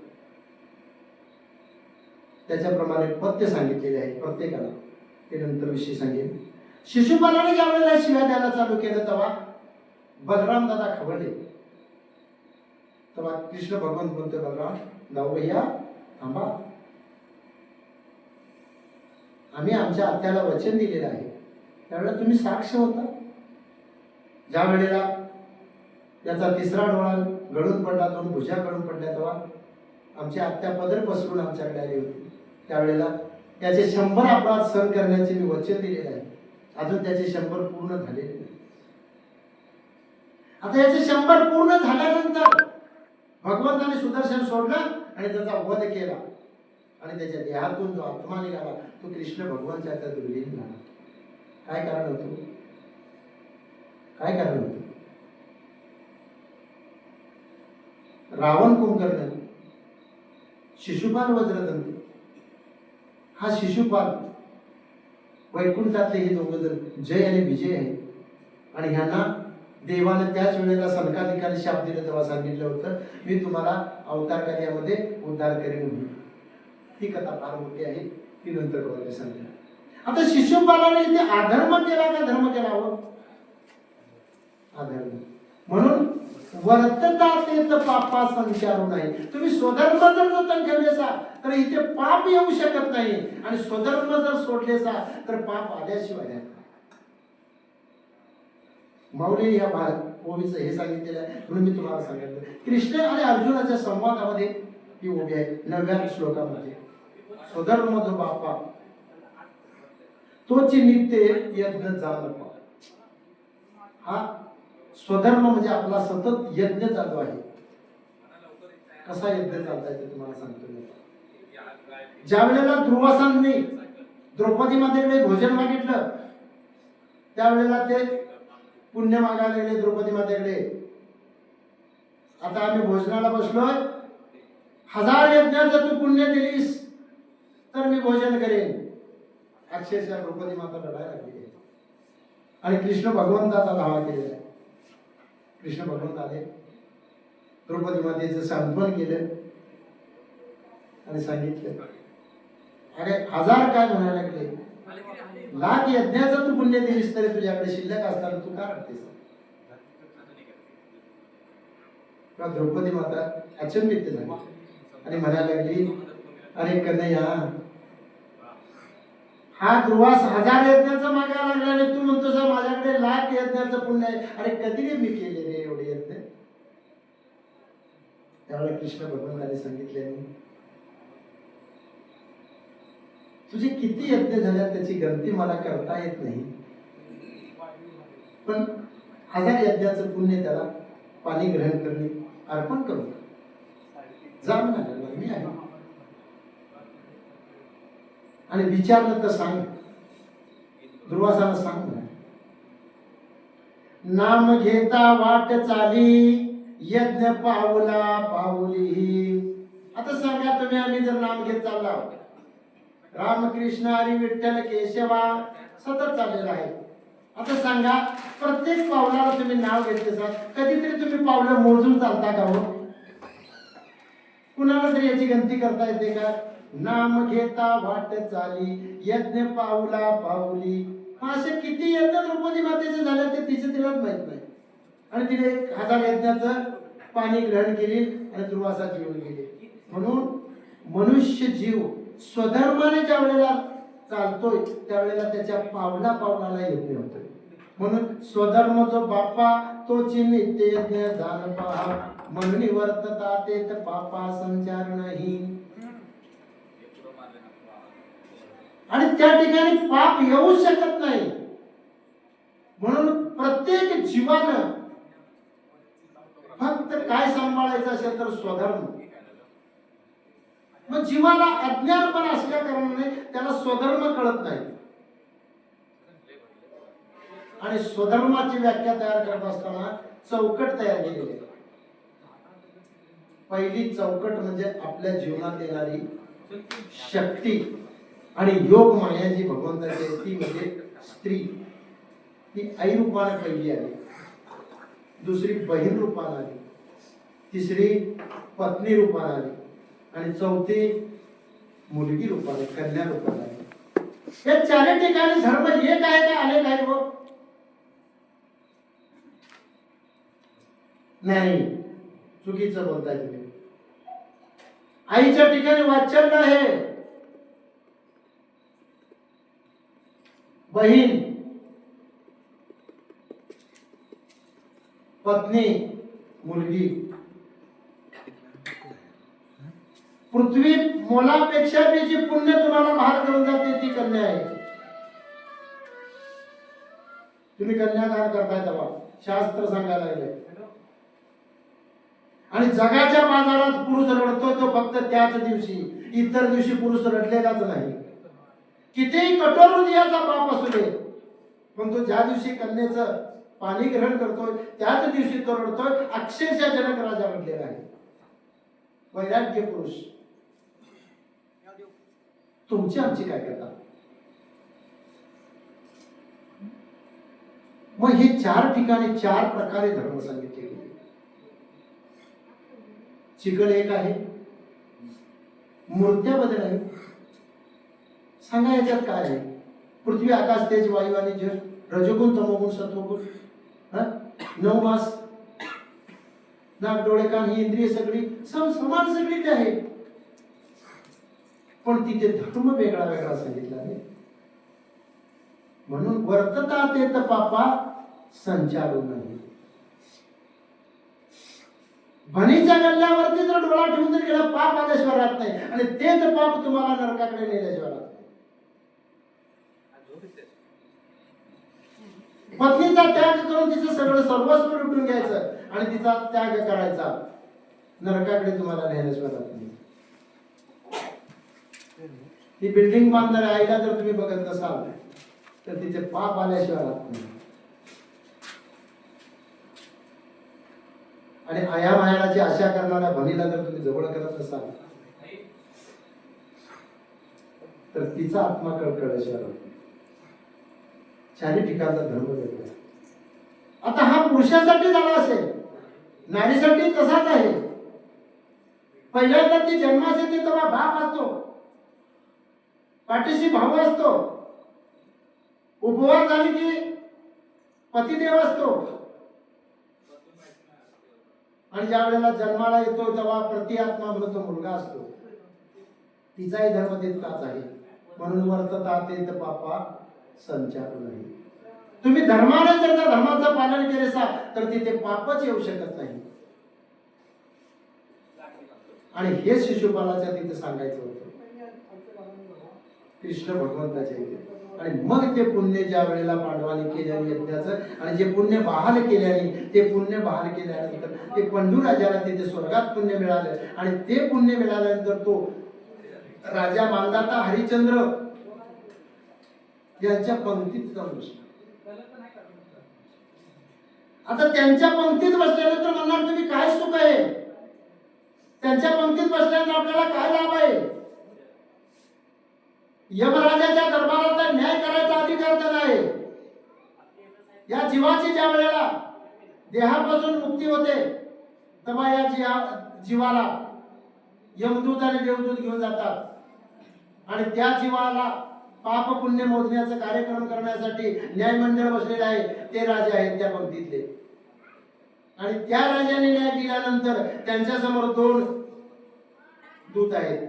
त्याच्याप्रमाणे पथ्य सांगितलेले आहे प्रत्येकाला. ते नंतर विषय सांगेल. शिशुपालाने ज्या वेळेला शिव्या द्यायला चालू केलं तेव्हा बलराम दादा खवळले. तेव्हा कृष्ण भगवान बोलते, बलराम जाऊ भैया थांबा, आम्ही आमच्या आत्याला वचन दिलेलं आहे. त्यावेळेला तुम्ही साक्ष होता. ज्या वेळेला त्याचा 3रा डोळा गळून पडला, 2 भुजा गळून पडल्या, तेव्हा आमची आत्या पदर पसरून आमच्याकडे आली होती. त्यावेळेला त्याचे 100 अपराध सहन करण्याचे मी वचन दिलेले आहे. अजून त्याचे 100 पूर्ण झालेले नाही. आता याचे 100 पूर्ण झाल्यानंतर भगवंताने सुदर्शन सोडला आणि त्याचा वध केला, आणि त्याच्या देहातून जो आत्मा निघाला तो कृष्ण भगवानच्या त्या विलीन झाला. काय कारण होतं? काय कारण होतं? रावण कुंभकर्ण, शिशुपाल वज्रदंत. हा शिशुपाल वैकुंठातले हे 2 जण जय आणि विजय आहे. आणि ह्यांना देवाने त्याच वेळेला सनकाधिकाने शाप दिला तेव्हा सांगितलं होतं, मी तुम्हाला अवतार कार्यामध्ये उद्धार करेन म्हणून. ही कथा फार मोठी आहे, ती नंतर कळते सांगते. आता शिशुपालाने इथे अधर्म केला का धर्म केला? हो, अधर्म. म्हणून वर्तता तेच पापा संचारू नाही. तुम्ही स्वधर्म जर जतन ठेवलेसा तर इथे पाप येऊ शकत नाही, आणि स्वधर्म जर सोडलेसा तर पाप आल्याशिवाय नाही. माऊली या ओवीचं हे सांगितलेलं आहे. म्हणून मी तुम्हाला सांगितलं, कृष्ण आणि अर्जुनाच्या संवादामध्ये ही ओवी आहे 9व्या श्लोकामध्ये. स्वधर्म जो बापा तोची नित्य यज्ञ जाण. हा स्वधर्म म्हणजे आपला सतत यज्ञ चालू आहे. कसा यज्ञ चालताय ते तुम्हाला सांगतो मी. ज्या वेळेला दुर्वासांनी द्रौपदी मातेकडे भोजन मागितलं त्यावेळेला ते पुण्य मागायला गेले द्रौपदी मातेकडे. आता आम्ही भोजनाला बसलोय, 1000 यज्ञाचं तू पुण्य दिलीस तर मी भोजन करेन. अक्षरशः द्रौपदी माता लढायला लागली आणि कृष्ण भगवंताचा धावा केलेला आहे. कृष्ण भगवंत आले, द्रौपदी मातेचं सांत्वन केलं आणि सांगितलं, अरे 1000 काय म्हणायला लागले, 1,00,000 यज्ञाचं तू पुण्य दिलीस तरी तुझ्याकडे शिल्लक असताना तू का रडतेस? द्रौपदी माता अचंबित झाली आणि म्हणायला लागली, अरे कन्हैया, हा दुर्वास 1000 यज्ञाचं मागायला लागला आणि तू म्हणतोस माझ्याकडे 1,00,000 यज्ञाचं पुण्य आहे. अरे कधी मी केले रे एवढे यज्ञ? त्यावेळेला कृष्ण भगवंताने सांगितले, तुझे किती यज्ञ झाल्यात त्याची गणती मला करता येत नाही, पण 1000 यज्ञाचं पुण्य त्याला पाणी ग्रहण करणे अर्पण करू. जा म्हणाला, मी आहे. आणि विचारलं तर सांग, दुर्वासाला सांग ना. नाम घेता वाट चाली यज्ञ पावला पाऊली. आता सांगा तुम्ही, आम्ही जर नाम घेत चालला, रामकृष्ण हरी विठ्ठल केशवा सतत चाललेला आहे. आता सांगा, प्रत्येक पावलाला तुम्ही नाव घेतले सर, कधीतरी तुम्ही पावलं मोजून चालता का? हो, कुणाला तरी याची गणती करता येते का? नाम घेता वाट चाली यज्ञ पावला पाऊली. असे किती यज्ञ द्रौपदी मातेचे झाले ते तिलाच माहित नाही. आणि तिने 1000 यज्ञाचं पाणी ग्रहण केली आणि दुर्वासा जीवन गेले. म्हणून मनुष्य जीव स्वधर्माने ज्या वेळेला चालतोय त्यावेळेला त्याच्या पावला पावलाला यज्ञ होतोय. म्हणून स्वधर्म जो बापा तोची नित्य यज्ञ जाण पहा, म्हणून वर्तता तेत पापा संचार नाही. आणि त्या ठिकाणी पाप येऊ शकत नाही. म्हणून प्रत्येक जीवानं फक्त काय सांभाळायचं असेल तर स्वधर्म. मग जीवाला अज्ञानपण असल्या कारणाने त्याला स्वधर्म कळत नाही. आणि स्वधर्माची व्याख्या तयार करत असताना चौकट तयार केलेली आहे. पहिली चौकट म्हणजे आपल्या जीवनात येणारी शक्ती आणि योग माया जी भगवंताची आहे ती म्हणजे स्त्री. ती आई रूपाने पहिली आली, दुसरी बहीण रूपाने आली, तिसरी पत्नी रूपाने आली आणि चौथी मुलगी रूपाने कन्या रूपाने आली. या चारही ठिकाणी धर्म एक आहे का अनेक आहे हो? नाही, चुकीचं बोलताय तुम्ही. आईच्या ठिकाणी वात्सल्य आहे, बहीण, पत्नी, मुलगी. पृथ्वी मोलापेक्षा बी जी पुण्य तुम्हाला बाहेर घेऊन जाते ती कन्या आहे. तुम्ही कन्यादान करताय तेव्हा शास्त्र सांगायला लागले. आणि जगाच्या बाजारात पुरुष रडतो तो फक्त त्याच दिवशी, इतर दिवशी पुरुष रडलेलाच नाही. कितीही कठोर हृदयाचा बाप असू दे, पण तो ज्या दिवशी कन्येचं पाणी ग्रहण करतोय त्याच दिवशी तो रडतोय. अक्षरशः जनक राजा रडलेला आहे. वैराग्य पुरुष. तुमची आमची काय करता? मग हे चार ठिकाणी चार प्रकारे धर्म सांगितले गेले. चिकन एक आहे, मूर्त्या बदल आहे. सांगा याच्यात काय आहे? पृथ्वी आकाश तेज वायू आणि जल, रजोगुण तमोगुण सत्वगुण, 9 मास, नाक डोळे कान ही इंद्रिय सगळी समान सगळी आहे. पण तिथे धर्म वेगळा वेगळा सांगितला आहे. म्हणून वर्तता तेत पापा संचारू नाही. भणीच्या गल्ल्यावरती जर डोळा ठेवून जर गेला पाप आल्याशिवाय राहत नाही. आणि तेच पाप तुम्हाला नरकाकडे नेल्याशिवाय राहत नाही. पत्नीचा त्याग करून तिचं सगळं सर्वस्व लुटून घ्यायचं आणि तिचा त्याग करायचा, नरकाकडे तुम्हाला नेल्याशिवाय राहत नाही. ती बिल्डिंग बांधणाऱ्या आईला जर तुम्ही बघत नसाल तर तिथे पाप आल्याशिवाय राहत नाही. आणि आया मायाची आशा करणाऱ्या भणीला जर तुम्ही जवळ करत नसाल तर तिचा आत्मा कळकळल्याशिवाय राहत नाही. चारी ठिकाणचा धर्म वेगळा. आता हा पुरुषासाठी झाला असेल, नारीसाठी तसाच आहे. पहिल्यांदा ती जन्मास येते तेव्हा बाप असतो, पाठीशी भाऊ असतो, उपवास झाली की पतिदेव असतो. आणि ज्या वेळेला जन्माला येतो तेव्हा प्रतिआत्मा म्हणून तो मुलगा असतो. तिचाही धर्म तितकाच आहे. म्हणून वर्तता तेत पापा संचार नाही. तुम्ही धर्माने जर त्या धर्माचं पालन केले तर तिथे पापच येऊ शकत नाही. आणि हे शिशुपालाच्या तिथे सांगायचं होतं कृष्ण भगवंताच्या इथे. आणि मग ते पुण्य ज्या वेळेला पांडवांनी केल्याने यज्ञाचं आणि जे पुण्य बहाल केल्याने ते पुण्य बहाल केल्यानंतर ते पंडू राजाला तिथे स्वर्गात पुण्य मिळालं. आणि ते पुण्य मिळाल्यानंतर तो राजा मांधाता हरिश्चंद्र यांच्या पंक्तीत जाऊन बसला. आता त्यांच्या पंक्तीत बसल्यानंतर म्हणणार तुम्ही काय सुख आहे? त्यांच्या पंक्तीत बसल्यानंतर आपल्याला काय लाभ आहे? यमराजाच्या दरबाराचा न्याय करायचा अधिकार तर नाही. या जीवाची ज्या वेळेला देहापासून मुक्ती होते तेव्हा या जीवाला यमदूत आणि देवदूत घेऊन जातात. आणि त्या जीवाला पाप पुण्य मोजण्याचा कार्यक्रम करण्यासाठी न्याय मंडळ बसलेले आहे. ते राजे आहेत त्या पंक्तीतले. आणि त्या राजाने न्याय दिल्यानंतर त्यांच्या समोर 2 दूत आहेत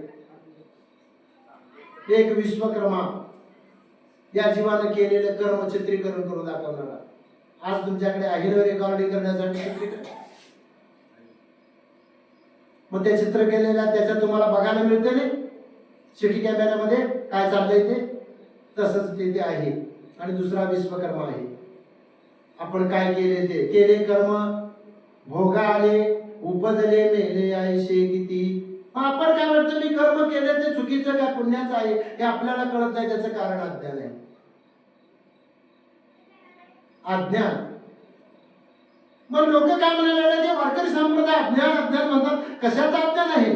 एक विश्वकर्मा या जीवानं केलेलं कर्म चित्रीकरण करून दाखवणारा. आज तुमच्याकडे आहे ना रेकॉर्डिंग करण्यासाठी चित्रीकरण. मग ते चित्र केलेल्या त्याच्यात तुम्हाला बघायला मिळते ना सिटी कॅमेऱ्यामध्ये काय चाललंय ते. तसंच ते आहे. आणि दुसरा विश्वकर्मा आहे. आपण काय केले ते केले कर्म भोगा आले उपजले मेले आयशे किती. आपण काय म्हणतो मी कर्म केले ते चुकीचं काय पुण्याचं आहे हे आपल्याला कळत नाही. त्याचं कारण अज्ञान आहे. अज्ञान. मग लोक काय म्हणायला लागले वारकरी संप्रदाय अज्ञान अज्ञान म्हणतात. कशाचं अज्ञान आहे?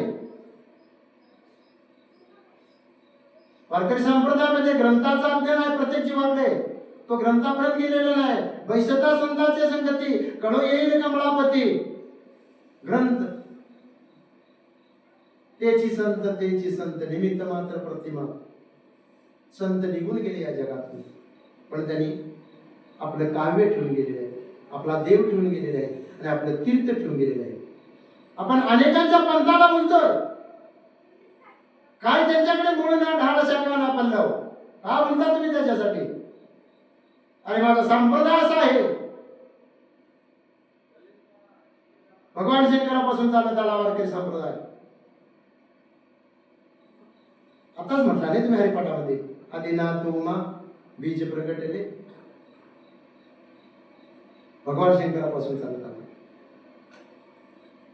वारकरी संप्रदायामध्ये ग्रंथाचा अज्ञान आहे प्रत्येक जीवाकडे. तो ग्रंथापर्यंत गेलेला नाही. वैसता संतांचे संगती कडो येईल कमळापती. ग्रंथ तेची संत निमित्त मात्र प्रतिमा. संत निघून गेले या जगातून पण त्यांनी आपलं काव्य ठेवून गेलेलं आहे. आपला देव ठेवून गेलेला आहे आणि आपलं तीर्थ ठेवून गेलेलं आहे. आपण अनेकांच्या पंथाला बोलतोय. काय त्यांच्याकडे मूळ ना ढाळ शाखा ना पल्लव. का बोलता तुम्ही त्याच्यासाठी? आणि माझा संप्रदाय असा आहे. भगवान शंकरापासून चालत आला वारकरी संप्रदाय. आताच म्हटलं नाही तुम्ही हरिपाठामध्ये आदिनाथ उमा बीज प्रगटले. भगवान शंकरापासून चालत आला.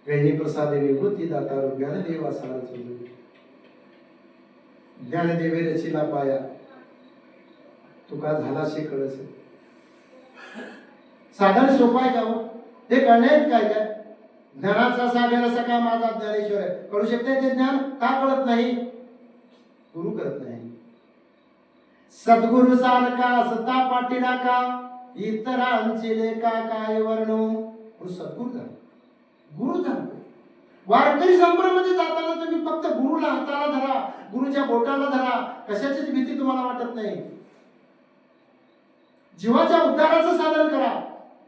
वेणी प्रसादे विभूती दाता ज्ञानदेव असा ज्ञानदेवे रचिला पाया तुका झाला शे कळस. साधन सोपं आहे का हो? ते कळण्यात काय काय? ज्ञानाचा सागर असा का माझा ज्ञानेश्वर आहे. कळू शकते ते ज्ञान? का कळत नाही? गुरु करत नाही. सद्गुरु सारखा असता पाठीला का इतरांची लेखा काय वर्णू. सद्गुरु झाला गुरु झाला. वारकरी संप्रदायामध्ये जाताना तुम्ही फक्त गुरुला हाताला धरा गुरुच्या बोटाला धरा. कशाचीच भीती तुम्हाला वाटत नाही. जीवाच्या उद्धाराचं साधन करा.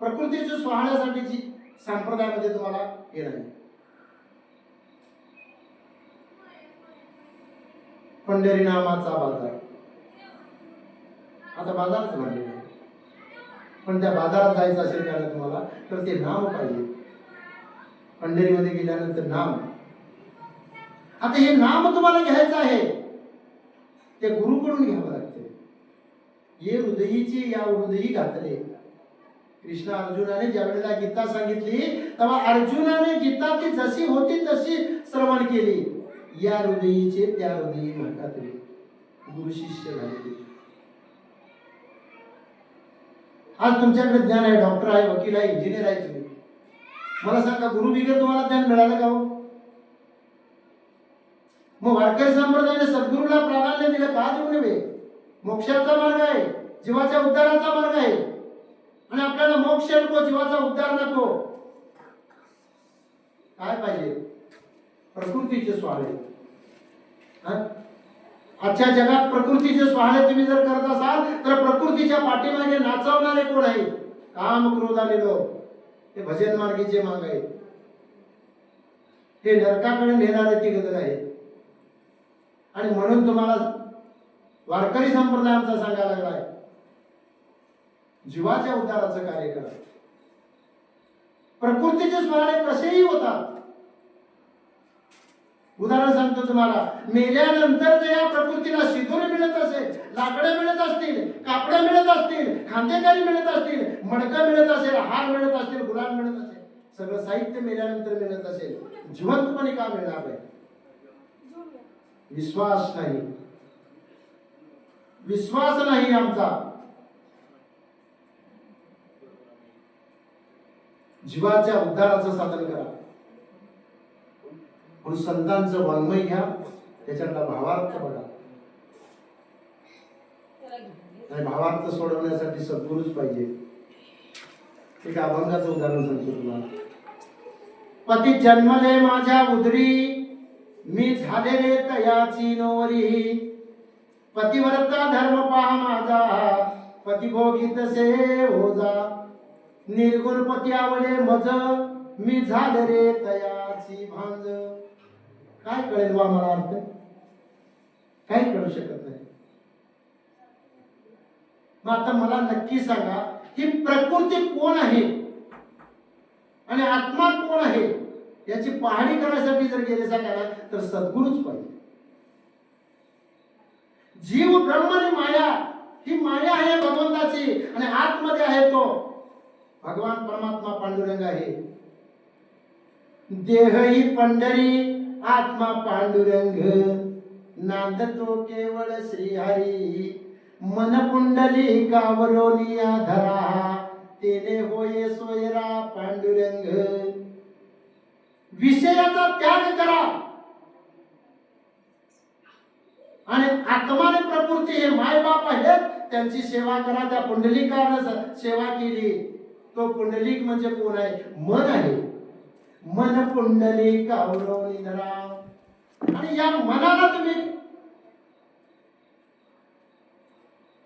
प्रकृतीच्या सोहळ्यासाठीची संप्रदायामध्ये तुम्हाला हे नाही. पंढरी नामाचा बाजार. आता बाजारच भरलेला आहे. पण त्या बाजारात जायचं असेल त्याला तुम्हाला तर ते नाम पाहिजे. पंढरीमध्ये गेल्यानंतर नाम. आता हे नाम तुम्हाला घ्यायचं आहे ते गुरुकडून घ्यावं लागते. ये हृदयीची या हृदयी घातले. कृष्ण अर्जुनाने ज्या वेळेला गीता सांगितली तेव्हा अर्जुनाने गीता ती जशी होती तशी श्रवण केली. या हृदयीचे त्या हृदयी घातले. गुरु शिष्य झाले. आज तुमच्याकडे ज्ञान आहे. डॉक्टर आहे वकील आहे इंजिनियर आहे. तुम्ही मला सांगा गुरु बिगर तुम्हाला ज्ञान मिळालं का हो? मग वारकरी संप्रदायाने सद्गुरूला प्राधान्य दिलं का? देऊ नये. मोक्षाचा मार्ग आहे जीवाच्या उद्धाराचा मार्ग आहे. आणि आपल्याला मोक्ष नको जीवाचा उद्धार नको. काय पाहिजे? प्रकृतीचे सोहळे. आजच्या जगात प्रकृतीचे सोहळे तुम्ही जर करत असाल तर प्रकृतीच्या पाठीमागे नाचवणारे कोण आहे? काम क्रोध आले लोक. ते भजन मार्गीचे मार्ग आहेत. ते नरकाकडे नेणारे ती गजर आहे. आणि म्हणून तुम्हाला वारकरी संप्रदाय आमचा सांगायला लागलाय जीवाच्या उद्धाराचं कार्य करा. प्रकृतीचे सोहळे कसेही होतात. उदाहरण सांगतो तुम्हाला. मेल्यानंतर जर या प्रकृतीला शिदोरी मिळत असेल लाकडे मिळत असतील कापडे मिळत असतील खांदेकारी मिळत असतील मडकं मिळत असेल हार मिळत असतील गुलाल मिळत असेल सगळं साहित्य मेल्यानंतर मिळत असेल जिवंतपणे का मिळणार आहे? विश्वास नाही. विश्वास नाही आमचा. जीवाच्या उद्धाराचं साधन करा. म्हणून संतांचं वाङ्मय घ्या. त्याच्यातला भावार्थ बघा. आणि भावार्थ सोडवण्यासाठी सद्गुरूच पाहिजे. एक अभंगाचं उदाहरण सांगतो तुम्हाला. पती जन्मले माझ्या उदरी मी झाले रे तयाची नोरी. पतिव्रता धर्म पहा माझा पती भोगीत से ओझा. निर्गुण पती आवडे मज मी झाले रे तयाची भांज. काय कळेल बा मला अर्थ? काही करू शकत नाही. मग आता मला नक्की सांगा, ही प्रकृती कोण आहे आणि आत्मा कोण आहे याची पाहणी करण्यासाठी जर गेले सांगायला तर सद्गुरूच पाहिजे. जीव ब्रह्म आणि माया, ही माया आहे भगवंताची आणि आतमध्ये आहे तो भगवान परमात्मा पांडुरंग आहे. देह ही पंढरी आत्मा पांडुरंग, नांदतो केवळ श्रीहरी, मन पुंडली कावरोनिया धरा, तेने होये सोयरा पांडुरंग. विषयाचा त्याग करा आणि आत्मा आणि प्रकृती हे मायबाप आहेत, त्यांची सेवा करा. त्या पुंडलिकानं सेवा केली. तो पुंडलिक म्हणजे कोण आहे? मन आहे. मन पुंडलिक आवरोनी धरा. आणि या मनाला तुम्ही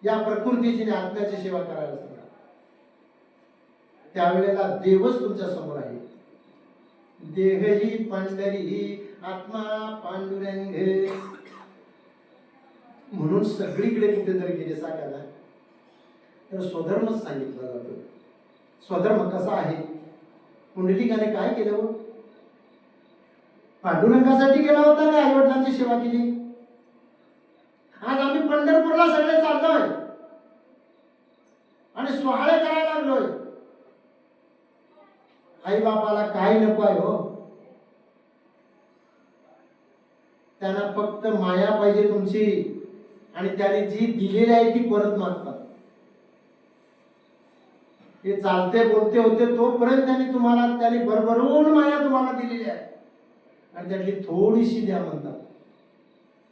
या प्रकृतीची आणि आत्म्याची सेवा करायला सांगा. त्यावेळेला देवच तुमच्या समोर आहे. देह ही पंढरी आत्मा पांडुरंग. म्हणून सगळीकडे कुठे जर गेले सांगायला तर स्वधर्मच सांगितला जातो. स्वधर्म कसा आहे? पुंडलिकाने काय केलं हो? पांडुरंगासाठी केला होता का आई वडिलांची सेवा केली? आज आम्ही पंढरपूरला सगळे चाललोय आणि सोहळे करायला लागलोय. आई बापाला काय नको आहे हो? त्यांना फक्त माया पाहिजे तुमची, आणि त्याने जी दिलेली आहे ती परत मागतात. हे चालते बोलते होते तोपर्यंत त्यांनी भरभरून माया तुम्हाला दिलेली आहे आणि त्यातली थोडीशी द्या म्हणतात.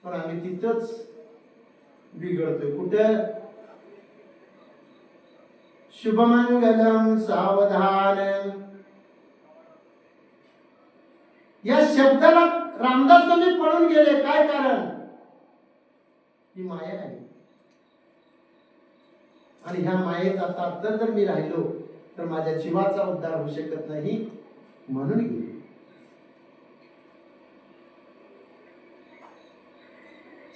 पण आम्ही तिथंच बिघडतोय. कुठं? शुभमंगलम सावधान या शब्दाला रामदास स्वामी पळून गेले. काय कारण? ही माया आहे. आणि ह्या मायेत आता जर मी राहिलो तर माझ्या जीवाचा उद्धार होऊ शकत नाही. म्हणून गेले.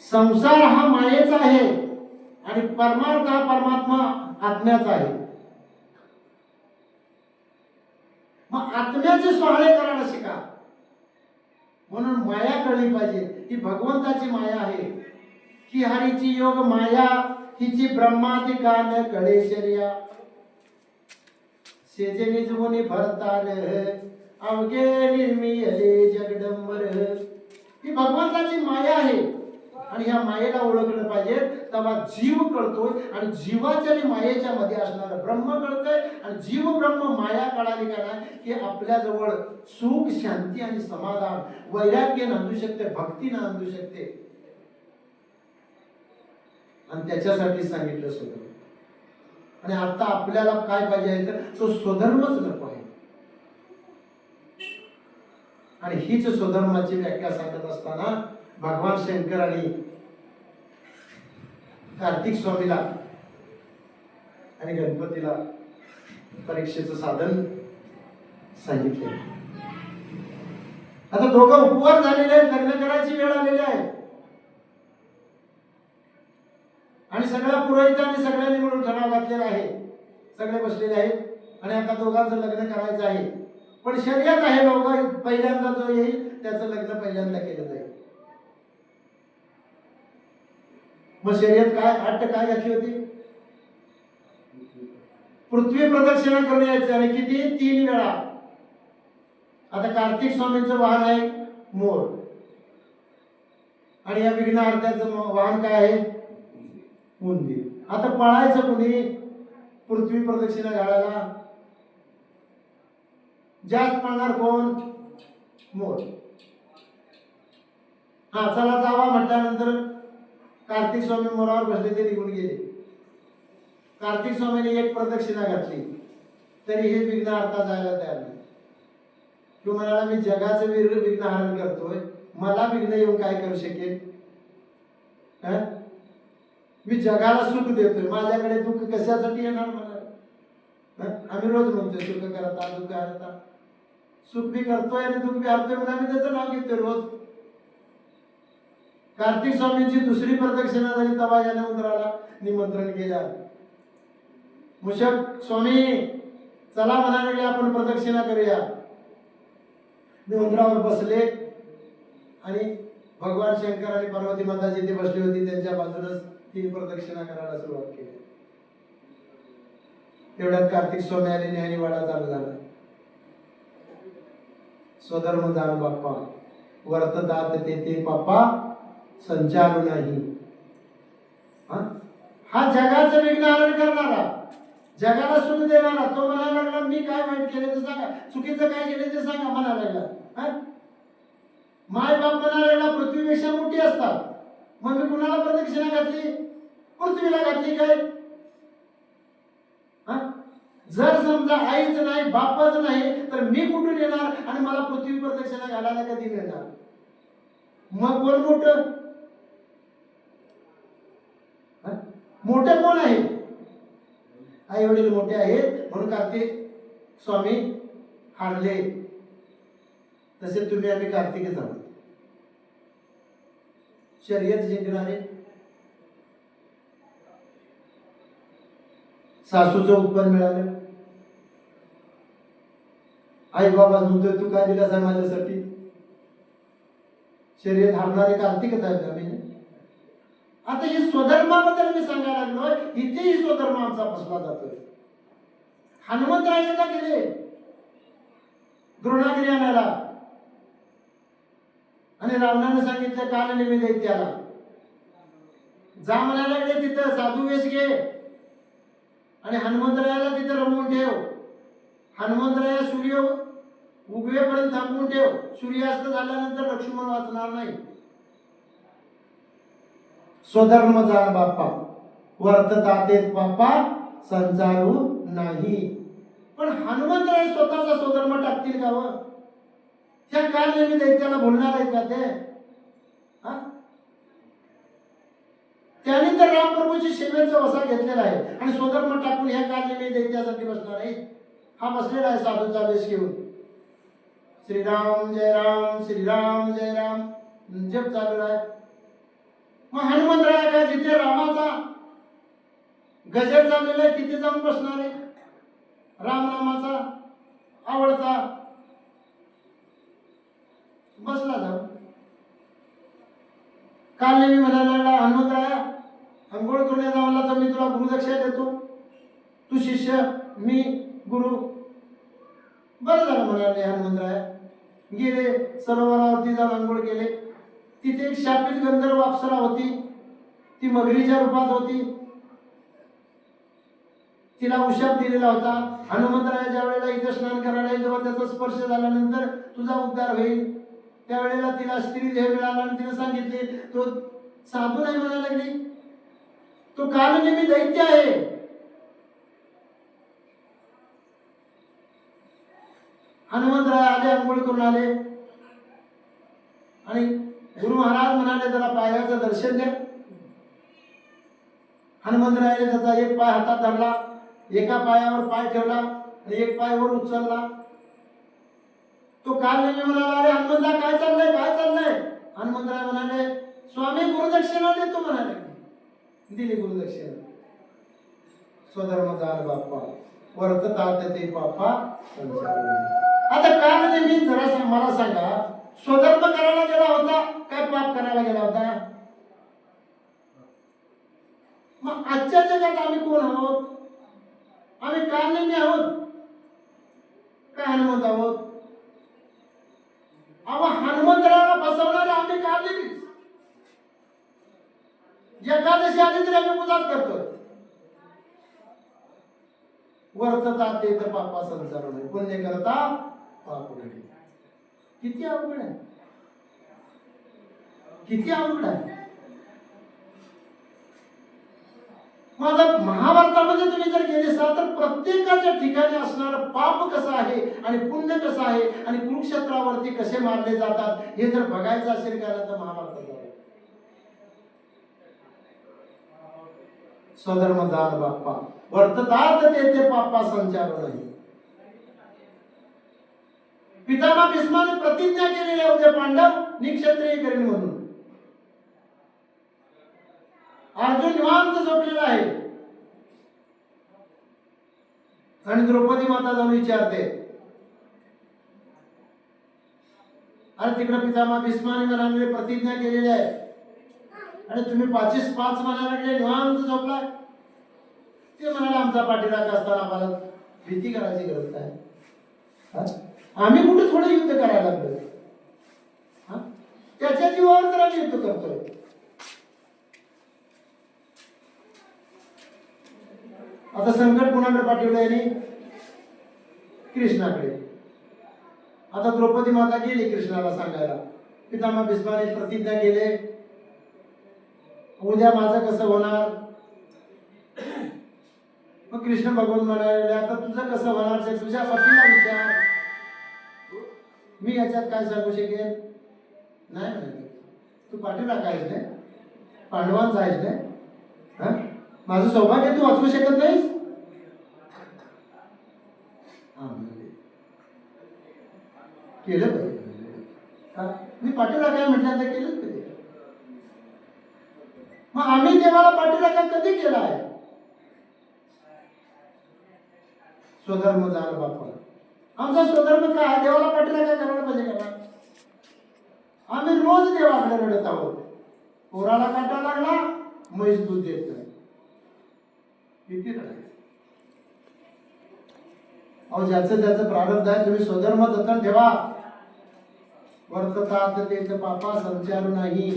संसार हा मायेचा आहे आणि परमार्थ हा परमात्मा आत्म्याचा आहे. मग आत्म्याचे सोहळे करायला शिका. म्हणून माया कळली पाहिजे. ही भगवंताची माया आहे. की हरीची योग माया, हिची ब्रह्मादिकान कळेशर्या, सेजे निजमुनी भरतार, अवघे निर्मियले जगदंबर. ही भगवंताची माया आहे आणि ह्या मायेला ओळखलं पाहिजे. तेव्हा जीव कळतोय आणि जीवाच्या आणि मायेच्या मध्ये असणारं ब्रह्म कळतंय. आणि जीव ब्रह्म माया कळाली का नाही की आपल्या जवळ सुख शांती आणि समाधान वैराग्य नांदू शकते, भक्ती नांदू शकते. आणि त्याच्यासाठी सांगितलं स्वधर्म. आणि आता आपल्याला काय पाहिजे तर तो स्वधर्मच नको आहे. आणि हीच स्वधर्माची व्याख्या सांगत असताना भगवान शंकरांनी कार्तिक स्वामीला आणि गणपतीला परीक्षेचं साधन सांगितले. आता दोघं उपवास झालेले आहेत, लग्न करायची वेळ आलेली आहे आणि सगळ्या पुरोहितांनी सगळ्यांनी मिळून ठराव घातलेला आहे. सगळे बसलेले आहेत आणि आता दोघांचं लग्न करायचं आहे. पण शर्यत आहे. दोघं पहिल्यांदा जो येईल त्याचं लग्न पहिल्यांदा केलं जाईल. मग शर्यत काय अट काय घातली होती? पृथ्वी प्रदक्षिणा करून यायचं. आणि किती? 3 वेळा. आता कार्तिक स्वामींचं वाहन आहे मोर आणि या विघ्नहर्त्याचं वाहन काय आहे? उंदीर. आता पळायचं कुणी? पृथ्वी प्रदक्षिणा घालायला जास्त पळणार कोण? मोर. हा चला जावा म्हटल्यानंतर कार्तिक स्वामी मोरावर बसले, ते निघून गेले. कार्तिक स्वामीने एक प्रदक्षिणा घातली तरी हे विघ्नहर्ता जायला तयार नाही. तो म्हणाला मी जगाचं विघ्नहरण करतोय, मला विघ्न येऊन काय करू शकेल? मी जगाला सुख देतोय, माझ्याकडे दुःख कशासाठी येणार मला? आम्ही रोज म्हणतोय सुख करता दुःख करता. सुख बी करतोय आणि दुःख बी हरतोय म्हणून आम्ही त्याचं नाव घेतोय रोज. कार्तिक स्वामींची दुसरी प्रदक्षिणा झाली तेव्हा या हनुमंतराला निमंत्रण केलं. मूषक स्वामी चला म्हणायला लागले, आपण प्रदक्षिणा करूया. मी उंबरावर बसले आणि भगवान शंकर आणि पार्वती माता जिथे बसली होती त्यांच्या बाजूनच 3 प्रदक्षिणा करायला सुरुवात केली. तेवढ्यात कार्तिक स्वामी आले, न्यायवाडा चालू झाला. स्वधर्म जाण बाप्पा वर्ततात तेथे पापा संचारू नाही. हा जगाचं विघ्न करणारा, जगाला सुख देणारा, तो म्हणायला लागला मी काय वाईट केले ते सांगा, चुकीचं काय केले ते सांगा म्हणायला लागला. माय बाप म्हणायला लागला पृथ्वीपेक्षा मोठी असतात, मग मी कुणाला प्रदक्षिणा घातली? पृथ्वीला घातली काय? जर समजा आईच नाही बापच नाही तर मी कुठून येणार आणि मला पृथ्वी प्रदक्षिणा घालायला कधी मिळणार? मग कोण मोठं? मोठं कोण आहे? आई वडील मोठे आहेत म्हणून कार्तिक स्वामी हारले. तसे तुम्ही आम्ही कार्तिकच आहोत. शर्यत जिंकणारे, सासूचं उत्पन्न मिळालं, आई बाबा म्हणतोय तू काय दिलास आहे माझ्यासाठी. शर्यत हारणारे कार्तिकच आहेत आम्ही. आता ही स्वधर्माबद्दल मी सांगायला लागलोय, इथेही स्वधर्म आमचा फसला जातोय. हनुमंतरायला गेले द्रोणागिरी आणायला आणि रावणाने सांगितलं कालनेमी दैत्याला जा म्हणायला लागले, तिथं साधू वेश घे आणि हनुमंतरायाला तिथे रमवून ठेव. हनुमंतराया सूर्य उगवेपर्यंत थांबवून ठेव. सूर्यास्त झाल्यानंतर लक्ष्मण वाचणार नाही. स्वधर्म जाण बाप्पा वर्ततातेत बाप्पा संचारू नाही. पण हनुमंतराय स्वतःचा स्वधर्म टाकतील का? ह्या कालनेमी दैत्याला भुलणार आहेत का ते? त्याने तर रामप्रभूची सेवेचा वसा घेतलेला आहे आणि स्वधर्म टाकून ह्या कालनेमी दैत्यासाठी बसणार आहे. हा बसलेला आहे साधूचा वेश घेऊन. श्रीराम जय राम, श्रीराम जय राम जप चालू आहे. मग हनुमंतराय काय जिथे रामाचा गजर चाललेला आहे तिथे जाऊन बसणार आहे. रामनामाचा आवडता बसला जाऊ. काल मी म्हणायला लागला हनुमंतराया अंघोळ करण्याचा म्हणला तर मी तुला गुरुदक्षिणा देतो, तू शिष्य मी गुरु. बरं झालं म्हणाले हनुमंतराया. गेले सरोवरावरती जाऊन अंघोळ केले. तिथे एक शापित गंधर्व अप्सरा होती. ती मगरीच्या रूपात होती. तिला उशाप दिलेला होता. हनुमंतराया ज्या वेळेला इथे स्नान करायला येईल तेव्हा त्याचा स्पर्श झाल्यानंतर तुझा उद्धार होईल. त्यावेळेला तिला स्त्री देह मिळाला आणि तिने सांगितले तो साधू नाही म्हणायला लागली, तो कालनेमी दैत्य आहे. हनुमंतराय आले, अंघोळ करून आले आणि गुरु महाराज म्हणाले जरा पायाचं दर्शन द्या. हनुमंतरायाने त्याचा एक पाय हातात धरला, एका पायावर पाय ठेवला आणि एक पाय वर उचलला. तो कालनेमी म्हणाला अरे हनुमंता काय चाललंय काय चाललंय? हनुमंतराय म्हणाले स्वामी गुरुदक्षिणा देतो म्हणाले. दिली गुरुदक्षिणा. स्वधर्म जाण बाप्पा वर्ततात ते पापा संचारू. आता कालनेमी जरा मला सांगा, स्वधर्म करायला गेला होता काय पाप करायला गेला होता? मग आजच्या जगात आम्ही कोण आहोत? आम्ही कालनेमी आहोत काय हनुमंत आहोत? हनुमंतराला फसवणारे आम्ही कालनेमी. एकादशी आली तरी आम्ही पूजाच करतो. वर्ततात ते तर पापा संसार नाही, पुण्य करता पाप घडे. किती अवघड आहे, किती अवघड आहे. माझा महाभारतामध्ये तुम्ही जर गेले असाल तर प्रत्येकाच्या ठिकाणी असणारं पाप कसं आहे आणि पुण्य कसं आहे आणि कुरुक्षेत्रावरती कसे मारले जातात हे जर बघायचं असेल का तर महाभारतात जाऊ. स्वधर्म जाण बाप्पा वर्ततात तेथे पापा संचारू नाही. पितामह भीष्माने प्रतिज्ञा केलेली आहे उद्या पांडव निक्षत्रिय करेल म्हणून. अर्जुन निवांत झोपलेला आहे. आणि द्रौपदी माता जाऊन विचारते, अरे तिकडे पितामह भीष्माने म्हणाले प्रतिज्ञा केलेली आहे आणि तुम्ही 5:05 म्हणायला लागले निवांत झोपलाय. ते म्हणाले आमचा पाठीराख असताना आम्हाला भीती करायची गरज काय? आम्ही कुठे थोडं युद्ध करायला लागलो? त्याच्या जीवावर तर आम्ही युद्ध करतोय. आता संकट कुणाकडे पाठवलं आहे? कृष्णाकडे. आता द्रौपदी माता गेली कृष्णाला सांगायला, पितामह भीष्माने प्रतिज्ञा केले, उद्या माझं कसं होणार? मग कृष्ण भगवान म्हणाले, आता तुझं कसं होणार ते तुझ्या पतीला विचार, मी याच्यात काय सांगू शकेल? नाही म्हणाले, तू पाठीला कायच नाही, पांडवांचा आहेस नाही, माझं सौभाग्य तू वाचवू शकत नाहीस? केलं पाहिजे. मी पाठीला काय म्हटलं तर केलंच पाहिजे. मग आम्ही देवाला पाठीला काय कधी केला आहे? स्वधर्म झाला बापा. आमचा स्वधर्म काय? देवाला पाठीला काय करायला पाहिजे का? आम्ही रोज देवाकडे रडत आहोत. पोराला काटा लागला, म्हैस दूध देत नाही. किती रडायचं? अहो ज्याचं त्याचं प्रारब्ध आहे. तुम्ही स्वधर्म जतन ठेवा. वर्ततात ते पापा संचार नाही.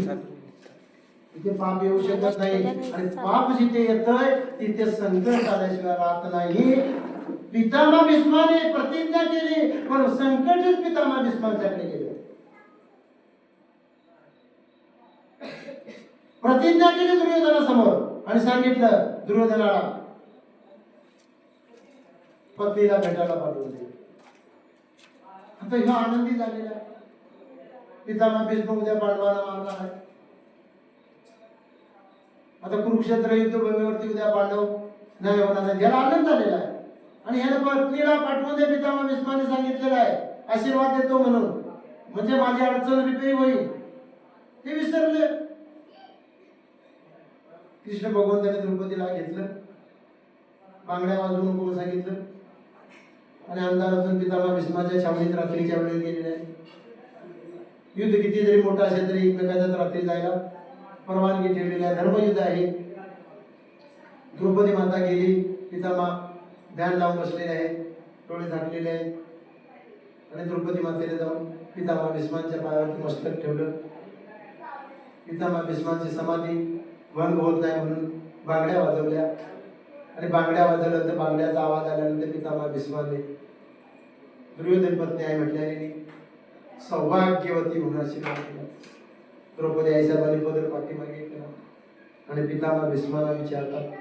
तिथे पाप येऊ शकत नाही. आणि पाप जिथे येतंय तिथे संकट आल्याशिवाय राहत नाही. पितामह भीष्माने प्रतिज्ञा केली, पण संकटच पितामह भीष्माच्याकडे गेले. प्रतिज्ञा केली दुर्योधनासमोर आणि सांगितलं दुर्योधनाला पत्नीला भेटायला पाठवून दे. आता ह्यो आनंदी झालेला आहे. पितामह भीष्म उद्या पांडवांना मारणार आहे. आता कुरुक्षेत्र युद्धभूमीवरती उद्या पांडव नाही होणार आहे. याला आनंद झालेला आहे. आणि ह्याने पत्नीला पाठवून दे, पितामह भीष्माने सांगितलेलं आहे, आशीर्वाद देतो म्हणून, म्हणजे माझी अडचण रिपेरी होईल. ते विसरले. कृष्ण भगवंताने द्रौपदीला घेतलं, बांगड्या वाजवू नको सांगितलं आणि अंधारातून पितामह भीष्माच्या छावणीत रात्रीच्या वेळेस गेलेले आहे. युद्ध किती जरी मोठं असेल तरी एकमेकांच्यात रात्री जायला परवानगी ठेवलेली आहे. धर्मयुद्ध आहे. द्रौपदी माता गेली, पितामह ध्यान लावून बसलेले आहे, डोळे झाकलेले आहे आणि द्रौपदी मातेने जाऊन पितामह भीष्मांच्या पायावरती मस्तक ठेवलं. पितामह भीष्मांची समाधी भंग होत नाही म्हणून बांगड्या वाजवल्या आणि बांगड्या वाजवल्यानंतर बांगड्याचा आवाज आल्यानंतर पितामह भीष्माने दुर्योधन पत्नी आई म्हटल्याने सौभाग्यवती म्हणून आशीर्वाद केला. द्रौपदी आईसाहेबांनी पदर पाठीमागे केला आणि पितामह भीष्माला विचारतात,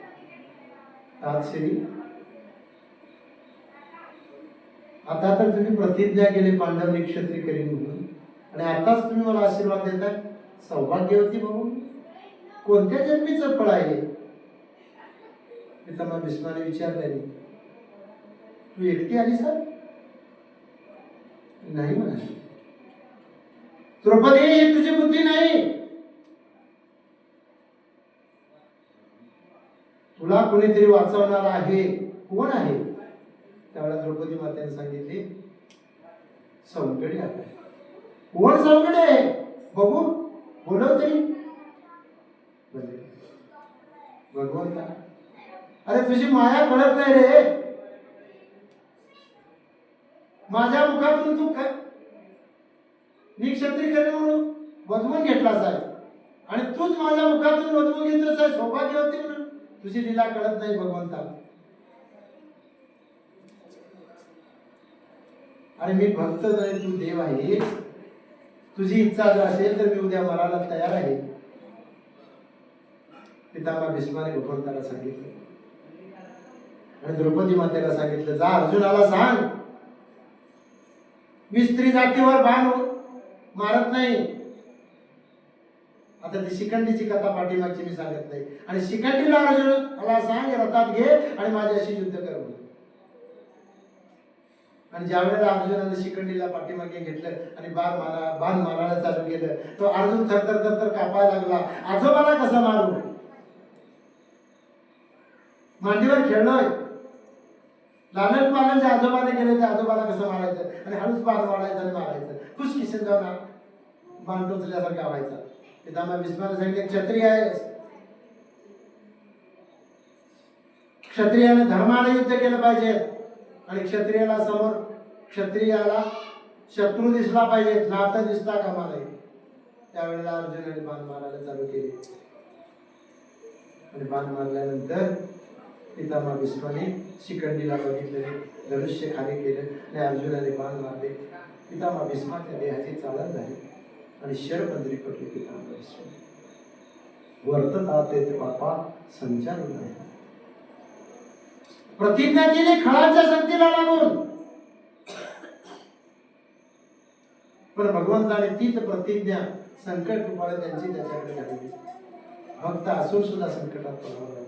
आज श्री आता तर तुम्ही प्रतिज्ञा केली पांडव निक्षत्री करीन म्हणून आणि आताच तुम्ही मला आशीर्वाद देताय सौभाग्यवती बघून, कोणत्या जन्मीचं फळ आहे? पितामह भीष्माने विचारले, तू एकटी आली सर? नाही म्हणाली. द्रौपदी ही तुझी बुद्धी नाही, तुला कोणीतरी वाचवणार आहे. कोण आहे? त्यावेळेला द्रौपदी मातेने सांगितले, सौंदर्य आहे. कोण सौंदर्य? बघू, बोलव तरी. भगवंता, अरे तुझी माया कळत नाही रे. माझ्या मुखातून तू निक्षत्री करीन म्हणून वधवून घेतलास आहे आणि तूच माझ्या मुखातून वधवून घेतलंस आहे सौभाग्यवती म्हणून. तुझी लीला कळत नाही भगवंता. अरे मी भक्त नाही, तू देव आहे. तुझी इच्छा जर असेल तर मी उद्या मरायला तयार आहे. पितामह भीष्माने भगवंताला सांगितलं आणि द्रौपदी मातेला सांगितलं, जा अर्जुनाला सांग, मी स्त्री जातीवर बाण मारत नाही. आता ती शिखंडीची कथा पाठीमागची मी सांगत नाही. आणि शिखंडीला अर्जुनाला सांग, रथात घे आणि माझ्याशी युद्ध कर म्हणून. आणि ज्या वेळेला अर्जुनाने शिखंडीला पाठीमागे घेतलं आणि बाण मारायला चालू केलं, तो अर्जुन थरथर कापायला लागला. आजोबाला कसा मारू? मांडीवर खेळणं, लालन पालन जे आजोबाने केलं ते आजोबाला कसं मारायचं आणि हळूच बाण वाढायचं आणि मारायचं, खुश किशन जाऊन बाण टोचल्यासारखा व्हायचा. पितामह भीष्माने सांगितले क्षत्रिय आहेस, क्षत्रियाने धर्माने युद्ध केलं पाहिजे आणि क्षत्रियाला शत्रू दिसला पाहिजे, नातं दिसता कामा नये. त्यावेळेला अर्जुनाने बाण मारायला चालू केले आणि बाण मारल्यानंतर पितामह भीष्माने शिखंडीला बघितले, धनुष्य खाली केलं आणि अर्जुनाने बाण मारले. पितामह भीष्माच्या देहाची चालत झाली आणि शरपंजरी पडली. पितामह भीष्म वर्ततात पापा संचार नाही, प्रतिज्ञा केली खळांच्या शक्तीला लागून, पण भगवंताने तीच प्रतिज्ञा संकट रूपाने त्यांची त्याच्याकडे घातली. भक्त असून सुद्धा संकटात पडावं लागले.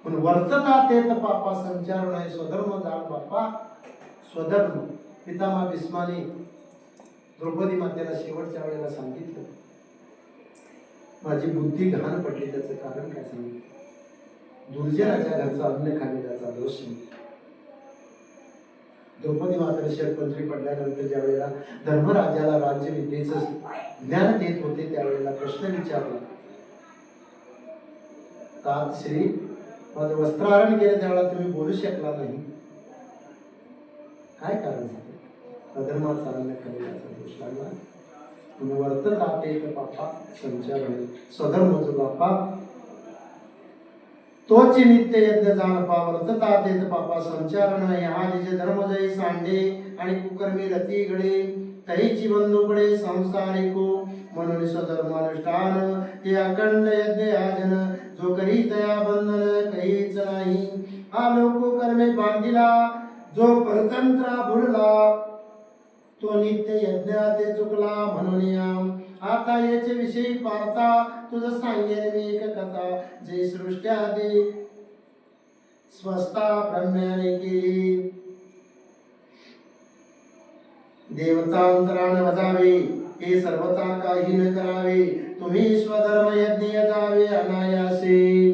पण वर्तता ते पापा संचार नाही, स्वधर्म जाण बापा स्वधर्म. पितामह भीष्माने द्रौपदी मातेला शेवटच्या वेळेला सांगितलं, माझी बुद्धी घाण पडली, त्याचं कारण काय सांगितलं? दुर्जनाच्या घरचं अन्न खाणे त्याचा दोष नाही. द्रौपदी मातेला शरपंजरी पडल्यानंतर ज्या वेळेला धर्मराजाला राज्यविद्येचं ज्ञान देत होते त्यावेळेला प्रश्न विचारला, तात श्री माझं वस्त्रहरण केलं त्यावेळेला तुम्ही बोलू शकला नाही, काय कारण झालं? अधर्माचा अन्न खाण्याचा दोष लागला. वर्ततात पापा संचार होईल, स्वधर्म जो बापा तोची नित्य यज्ञ जाण पा. वर्ततात पापा संचार नाही, हा निज धर्म जय सांडे आणि कुकर्मी रती घडे, तहीची बंधू पडे संसारिको. म्हणून स्वधर्मानुष्ठान हे अखंड यज्ञ आजन, जो करी तया बंधन काहीच नाही. हा लोक कर्मे बांधिला, जो परतंत्रा भुलला, तो नित्य यज्ञात चुकला. म्हणून आता याचे विषयी पाहता तुझं सांगेन मी एक कथा, जे सृष्ट्यादी स्वस्ता ब्रह्म्याने केली. देवतांतरान वजावे, हे सर्वता काही न करावे, तुम्ही स्वधर्म यज्ञ जावे अनायासे.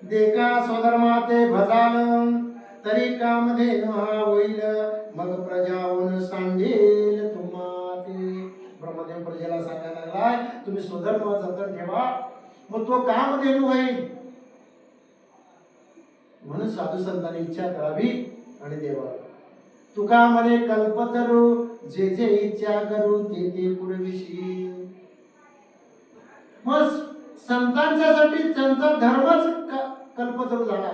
देखा स्वधर्माते भजाल, तरी कामधेनु हा होईल, मग प्रजा होऊन सांगेल तुम्हाते. ब्रह्मदेव प्रजेला सांगायला लागलाय, तुम्ही स्वधर्म जतन ठेवा, मग तो कामधेनु होईल. म्हणून साधू संतांनी इच्छा करावी आणि देवा. तुका म्हणे कल्पतरू, जे जे इच्छा करू ते ते पुरविशी. मग संतांच्यासाठी त्यांचा धर्मच कल्पतरू झाला.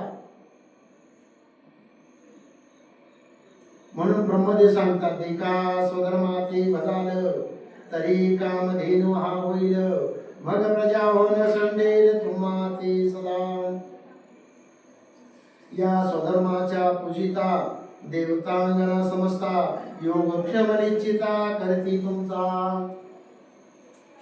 म्हणून ब्रह्मदेव सांगतात, एका स्वधर्माते भजाल, तरी कामधेनु हा होईल, मग प्रजा होऊन संडेल तुम्हाते सदा. या स्वधर्माच्या पूजिता देवतांगना समजता, योगक्षम निश्चिता करती तुमचा.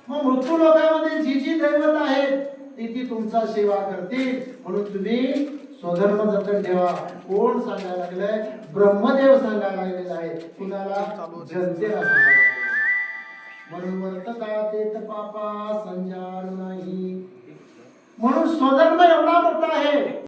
मग मृत्यू लोकांमध्ये जी जी दैवत आहेत ती तुमचा सेवा करतील. म्हणून तुम्ही स्वधर्म जतन ठेवा. कोण सांगायला लागलंय? ब्रह्मदेव सांगायला लागलेला आहे. कुणाला? जनतेला सांगायला लागलेला. म्हणून वर्तता तेत पापा संचार नाही. म्हणून स्वधर्म एवढा मोठा आहे.